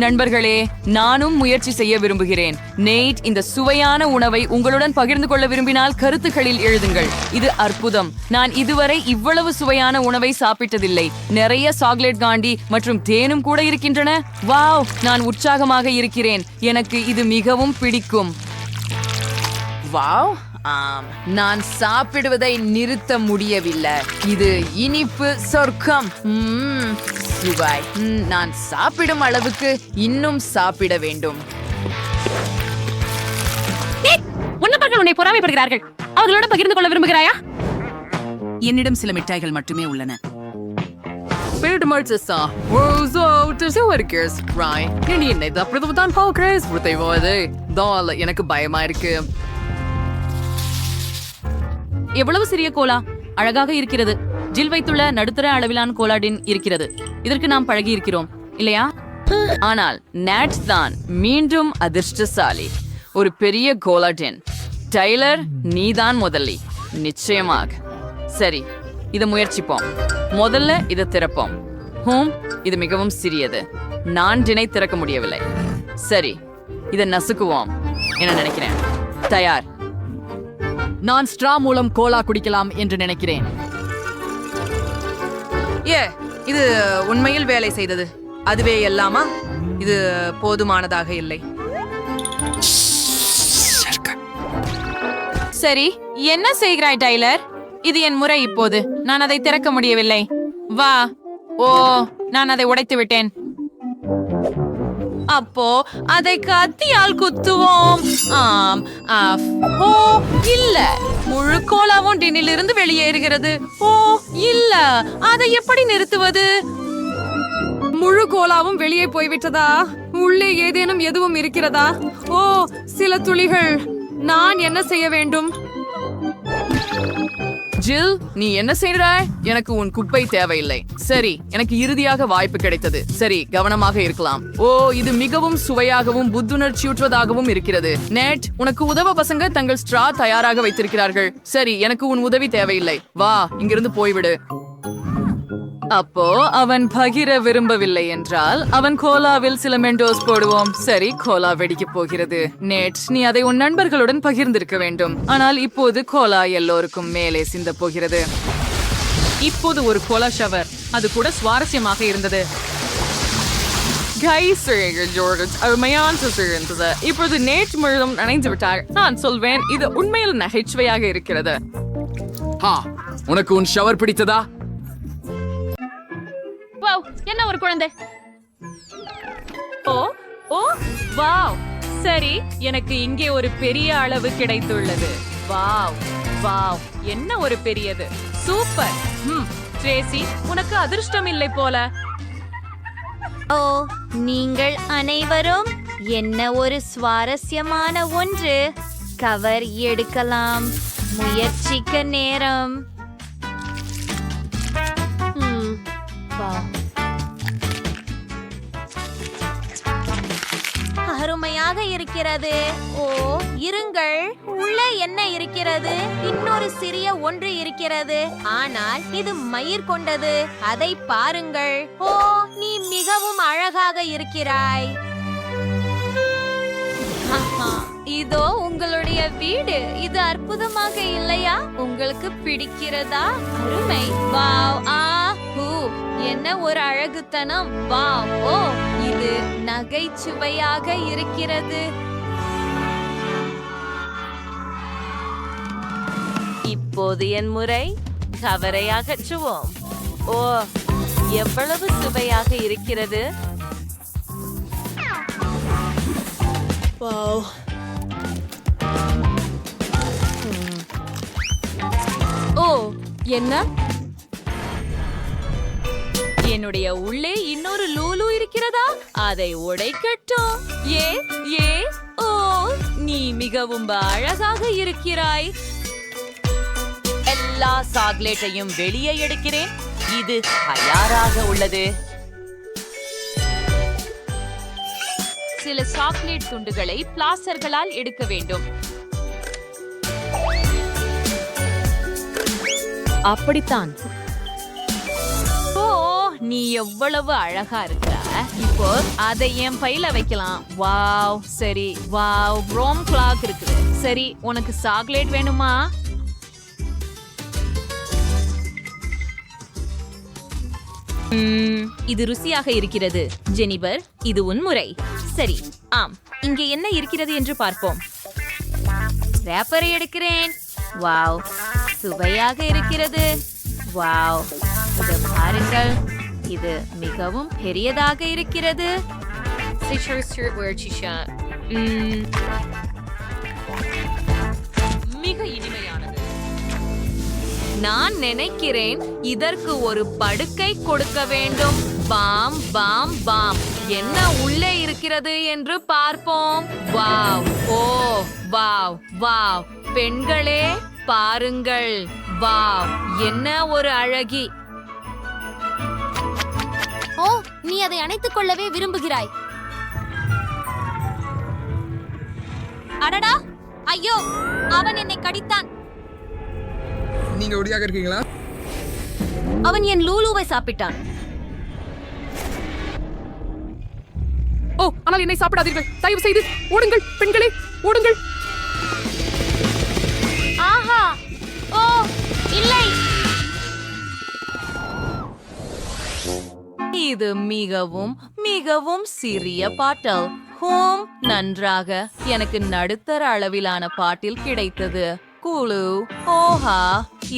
நண்பர்களே நானும் முயற்சி செய்ய விரும்புகிறேன் நேட் இந்த சுவையான உணவை உங்களுடன் பகிர்ந்து கொள்ள விரும்பினால் கருத்துக்களில் எழுதுங்கள் இது அற்புதம் நான் இதுவரை இவ்வளவு சுவையான உணவை சாப்பிட்டதில்லை நிறைய சாக்லேட் காண்டி மற்றும் தேனும் கூட இருக்கின்றன வாவ் நான் உற்சாகமாக இருக்கிறேன் எனக்கு இது மிகவும் பிடிக்கும் வாவ் நான் சாப்பிடுவதை நிறுத்த முடியவில்லை இது இனிப்பு சொர்க்கம் சுவை நான் சாப்பிடும் அளவுக்கு இன்னும் சாப்பிட வேண்டும் உன்னவர்கள் உன்னை பொறாமைப்படுகிறார்கள் அவர்களோட பகிர்ந்து கொள்ள விரும்புகிறாயா என்னிடம் சில மிட்டாய்கள் மட்டுமே உள்ளன எனக்கு பயமா இருக்கு எவ்வளவு சிறிய கோலா அழகாக இருக்கிறது ஜில் வைத்துள்ள நடுத்தர அளவிலான கோலாடின் இருக்கிறது இதற்கு நாம் பழகி இருக்கிறோம் இல்லையா ஆனால் நேட் தான் மீண்டும் அதிர்ஷ்டசாலி ஒரு பெரிய கோலாடின் டைலர் நீதான் முதலி நிச்சயமாக சரி இதை முயற்சிப்போம் முதல்ல இதை திறப்போம் இது மிகவும் சிறியது நான் டினை திறக்க முடியவில்லை சரி இதை நசுக்குவோம் என்ன நினைக்கிறேன் தயார் நான் ஸ்ட்ரா மூலம் கோலா குடிக்கலாம் என்று நினைக்கிறேன் இது உண்மையில் வேலை செய்தது. அதுவே எல்லாமா? இது போதுமானதாக இல்லை. சரி, என்ன செய்கிறாய் டைலர்? இது என் முறை இப்போது. நான் அதை திறக்க முடியவில்லை. வா. ஓ, நான் அதை உடைத்து விட்டேன். அப்போ அதை கத்தியால் குத்துவோம். ஆம். ஓ இல்ல, முழு கோலாவும் டின்னிலிருந்து வெளியேறுகிறது. ஓ இல்ல, அதை எப்படி நிறுத்துவது? முழு கோலாவும் வெளியே போய்விட்டதா? உள்ளே ஏதேனும் எதுவும் இருக்கிறதா? ஓ, சில துளிகள். நான் என்ன செய்ய வேண்டும்? ஜில், நீ என்ன செய்கிறாய்? எனக்கு உன் குப்பை தேவையில்லை. சரி, எனக்கு இறுதியாக வாய்ப்பு கிடைத்தது. சரி, கவனமாக இருக்கலாம். ஓ, இது மிகவும் சுவையாகவும் புத்துணர்ச்சியூற்றுவதாகவும் இருக்கிறது. நெட், உனக்கு உதவ பசங்க தங்கள் ஸ்ட்ரா தயாராக வைத்திருக்கிறார்கள். சரி, எனக்கு உன் உதவி தேவையில்லை. வா, இங்கிருந்து போய்விடு. அப்போ அவன் பகிர விரும்பவில்லை என்றால் அவன் கோலாவில் சில மெண்டோஸ் போடுவோம். சரி, கோலா வெடிக்க போகிறது. நெட், நீ அதை உன் நண்பர்களுடன் பகிர்ந்திருக்க வேண்டும். ஆனால் இப்போது கோலா எல்லோருக்கும் மேலே சிந்த போகிறது. இப்போது ஒரு கோலா ஷவர். அது கூட சுவாரஸ்யமாக இருந்தது. இப்போது நேற்று முழுவதும் நனைந்து விட்டார். நான் சொல்வேன், இது உண்மையில் நகைச்சுவையாக இருக்கிறது. உனக்கு உன் ஷவர் பிடித்ததா? என்ன ஒரு குழந்தை. ஓ ஓ வாவ். சரி, எனக்கு இங்கே ஒரு பெரிய அளவு கிடைத்துள்ளது. வாவ் வாவ், என்ன ஒரு பெரியது. சூப்பர். ட்ரேசி, உனக்கு அதிர்ஷ்டம் இல்லை போல. ஓ, நீங்கள் அனைவரும் என்ன ஒரு சுவாரஸ்யமான ஒன்று. கவர் எடுக்கலாம். முயற்சிக்க நேரம். அருமையாக இருக்கிறது. ஓ, இருங்கள். உள்ள என்ன இருக்கிறது? இன்னொரு சிறிய ஒன்று இருக்கிறது. ஆனால் இது மயிர் கொண்டது. அதை பாருங்கள். ஓ, நீ மிகவும் அழகாக இருக்கிறாய். இதோ உங்களுடைய வீடு. இது அற்புதமாக இல்லையா? உங்களுக்கு பிடிக்கிறதா? அருமை. வாவ். என்ன ஒரு அழகுத்தனம். வாவ். ஓ, இது நகைச்சுவையாக இருக்கிறது. இப்போது என் முறை. கவரை அகற்றுவோம். ஓ, எவ்வளவு சுவையாக இருக்கிறது. ஓ, என்ன? என்னுடைய உள்ளே இன்னொரு லூலு இருக்கிறதா? அதை உடைக்கட்டும். ஏ ஏ ஓ, நீ மிகவும் அழகாக இருக்கிறாய். எல்லா சாக்லேட்டையும் வெளியே எடுக்கிறேன். இது தயாராக உள்ளது. சில சாக்லேட் துண்டுகளை பிளாஸ்டர்களால் எடுக்க வேண்டும். அப்படித்தான். ஓ, நீ எவ்வளவு அழகா இருக்க. இப்போ அதை என் பையில வைக்கலாம். வாவ். சரி, வாவ். ரோம் கிளாக் இருக்குது. சரி, உனக்கு சாக்லேட் வேணுமா? இது ருசியாக இருக்கிறது. ஜெனிபர், இது உன் முறை. சரி, ஆம். இங்கே என்ன இருக்கிறது என்று பார்ப்போம். ரேப்பரை எடுக்கிறேன். வாவ், சுவையாக இருக்கிறது. வாவ், இதை பாருங்கள். இது மிகவும் பெரியதாக இருக்கிறது. மிக இனிமையானது. நான் நினைக்கிறேன் இதற்கு ஒரு படுக்கை கொடுக்க வேண்டும். பாம் பாம் பாம். என்ன உள்ளே இருக்கிறது என்று பார்ப்போம். வாவ். Oh, wow wow. பெண்களே, பாருங்கள். வாவ், என்ன ஒரு அழகி. ஓ, நீ அதை அணைத்துக் கொள்ளவே விரும்புகிறாய். அடடா, ஐயோ, அவன் என்னை கடித்தான். நீங்க ஒடியாக இருக்கீங்களா? அவன் என் லூலுவை சாப்பிட்டான். ஓ, ஆனால் என்னை சாப்பிடாதீர்கள். தயவு செய்து ஓடுங்கள் பெண்களே, ஓடுங்கள். ஆஹா. ஓ, இல்லை. இது மிகவும் மிகவும் சிறிய பாட்டல். ஹோம் நன்றாக எனக்கு நடுத்தர அளவிலான பாட்டில் கிடைத்தது. குழு ஓஹா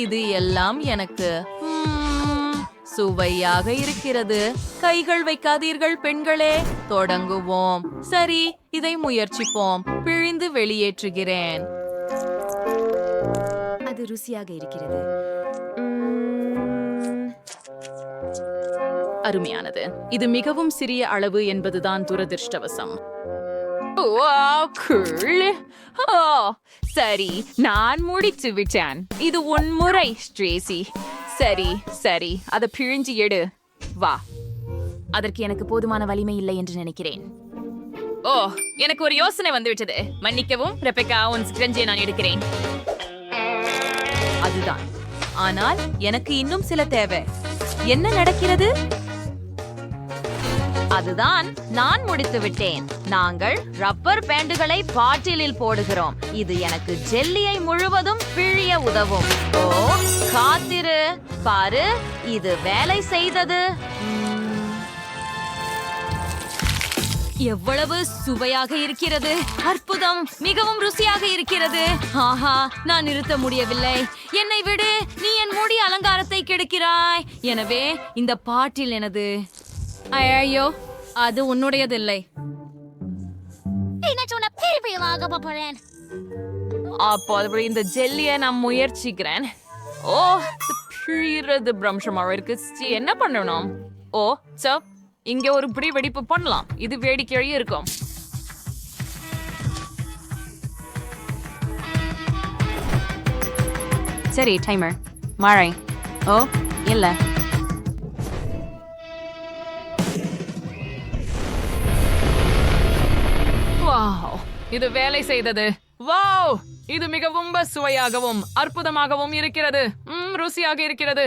இது எல்லாம் எனக்கு சுவையாக இருக்கிறது. கைகள் வைக்காதீர்கள் பெண்களே. தொடங்குவோம். சரி, இதை முயற்சிப்போம். பிழிந்து வெளியேற்றுகிறேன். அது ருசியாக இருக்கிறது. அருமையானது. இது மிகவும் சிறிய அளவு என்பதுதான் துரதிர்ஷ்டவசம். சரி, நான் முடித்து விட்டேன். இது உன் முறை, ஸ்ட்ரேசி. சரி சரி, அதை பிழிஞ்சு எடு. வா. அதற்கு எனக்கு போதுமான வலிமை இல்லை என்று நினைக்கிறேன். ஓ, எனக்கு ஒரு யோசனை வந்துவிட்டது. மன்னிக்கவும் ரெபெக்கா, உன் ஸ்க்ரஞ்சியை நான் எடுக்கிறேன். அதுதான். ஆனால் எனக்கு இன்னும் சில தேவை. என்ன நடக்கிறது? அதுதான், நான் முடித்து விட்டேன். நாங்கள் ரப்பர் பேண்டுகளை பாட்டிலில் போடுகிறோம். இது எனக்கு ஜெல்லியை முழுவதும் பிழிய உதவும். ஓ, காத்திரு, பாரு, இது வேலை செய்தது. எவ்வளவு சுவையாக இருக்கிறது! அற்புதம்! மிகவும் ருசியாக இருக்கிறது. ஆஹா, நான் நிறுத்த முடியவில்லை. என்னை விடு, நீ என் முடி அலங்காரத்தை கெடுக்கிறாய். எனவே இந்த பாட்டில் எனது. ஐயோ, அது உன்னுடையதில்லை. அப்போது இந்த ஜெல்லியை நான் முயற்சிக்கிறேன். ஓ, பிழிறது பிரம்சமாக இருக்கு. என்ன பண்ணணும்? ஓ, இங்க ஒரு பிடி வெடிப்பு பண்ணலாம். இது வேடிக்கையாக இருக்கும். சரி, டைமர். மழை. ஓ இல்ல. வாவ், இது வேலை செய்தது. வாவ், இது மிகவும் சுவையாகவும் அற்புதமாகவும் இருக்கிறது. ருசியாக இருக்கிறது.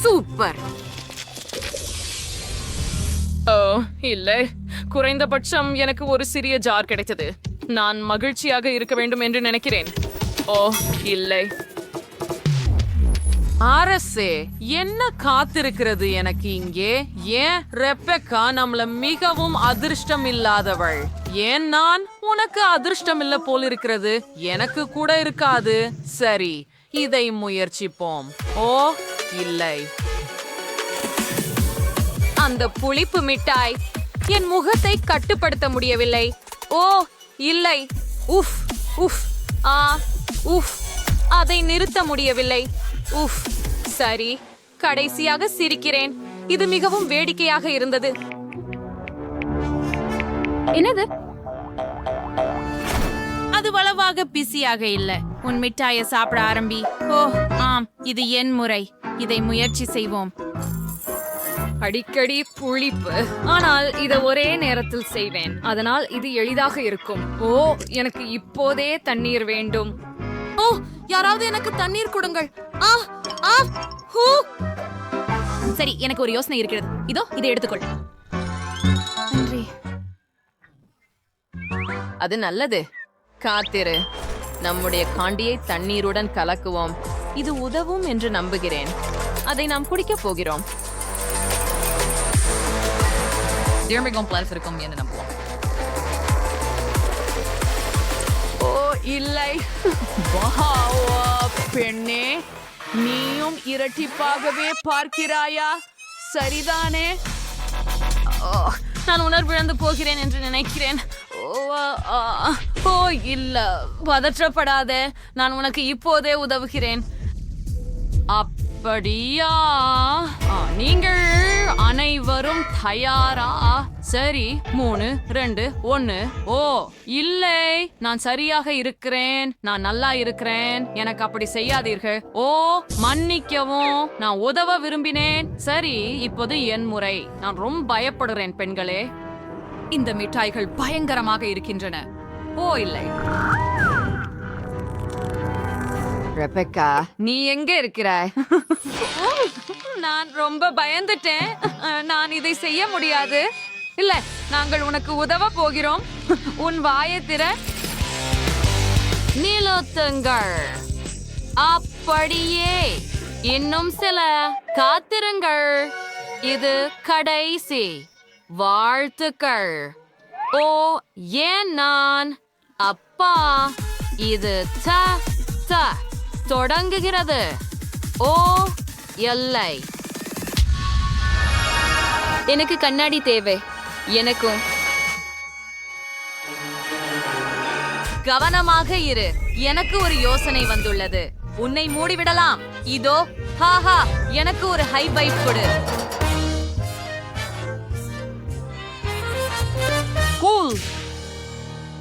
சூப்பர். ஓ இல்லை, குறைந்தபட்சம் எனக்கு ஒரு சிறிய ஜார் கிடைத்தது. நான் மகிழ்ச்சியாக இருக்க வேண்டும் என்று நினைக்கிறேன். ஓ இல்லை. அரசே, என்ன காத்திருக்கிறது எனக்கு இங்கே? ஏன் ரெபெக்கா நம்மள மிகவும் அதிர்ஷ்டம் இல்லாதவள்? ஏன் நான் உனக்கு அதிர்ஷ்டம் இல்ல போல் இருக்கிறது? எனக்கு கூட இருக்காது. சரி, இதை முயற்சிப்போம். ஓ இல்லை. அந்த புளிப்பு மிட்டாய் என் முகத்தை கட்டுப்படுத்த முடியவில்லை. ஓ இல்லை. உஃப் உஃப். உஃப். அதை நிறுத்த முடியவில்லை. உஃப். சரி, கடைசியாக சிரிக்கிறேன். இது மிகவும் வேடிக்கையாக இருந்தது. என்னது? அது வளவாக பிஸியாக இல்ல. உன் மிட்டாயை சாப்பிட ஆரம்பி. ஓ ஆம், இது என் முறை. இதை முயற்சி செய்வோம். அடிக்கடி புளிப்பு, ஆனால் இதை ஒரே நேரத்தில் செய்வேன். அதனால் இது எளிதாக இருக்கும். ஓ, எனக்கு இப்போதே தண்ணீர் வேண்டும். ஓ, யாராவது எனக்கு தண்ணீர் கொடுங்கள். சரி, எனக்கு ஒரு யோசனை இருக்கிறது. இதோ, இதை எடுத்துக்கொள். நன்றி. அது நல்லது. காத்திரு. நம்முடைய காண்டியை தண்ணீருடன் கலக்குவோம். இது உதவும் என்று நம்புகிறேன். அதை நாம் குடிக்கப் போகிறோம். இருக்கும் என்று நம்புவோம். ஓ இல்லை. பெண்ணே, நீயும் இரட்டிப்பாகவே பார்க்கிறாயா? சரிதானே? நான் உணர்விழந்து போகிறேன் என்று நினைக்கிறேன். ஓ இல்ல, பதற்றப்படாத. நான் உனக்கு இப்போதே உதவுகிறேன். அப்படியா? நீங்கள் அனைவரும் தயாரா? சரி, 3, 2, 1. ஓ இல்லை, நான் சரியாக இருக்கிறேன். நான் நல்லா இருக்கிறேன். எனக்கு அப்படி செய்யாதீர்கள். ஓ மன்னிக்கவும், நான் உதவ விரும்பினேன். சரி, இப்போது என் முறை. நான் ரொம்ப பயப்படுறேன் பெண்களே. இந்த மிட்டாய்கள் பயங்கரமாக இருக்கின்றன. ஓ இல்லை. ரெபெக்கா, நீ எங்க இருக்கிறாய்? நான் ரொம்ப பயந்துட்டேன். நான் இதை செய்ய முடியாது. இல்ல, நாங்கள் உனக்கு உதவ போகிறோம். உன் வாயை திற. நிறுத்துங்கள். அப்படியே. இன்னும் சில காத்திருங்கள். இது கடைசி. வாழ்த்துக்கள். ஓ, ஏன் நான்? அப்பா, இது தொடங்குகிறது. ஓ, எல்லை. எனக்கு கண்ணாடி தேவை. எனக்கும். கவனமாக இரு. எனக்கு ஒரு யோசனை வந்துள்ளது. உன்னை மூடிவிடலாம். இதோ, ஹாஹா, எனக்கு ஒரு ஹை பைட் கொடு.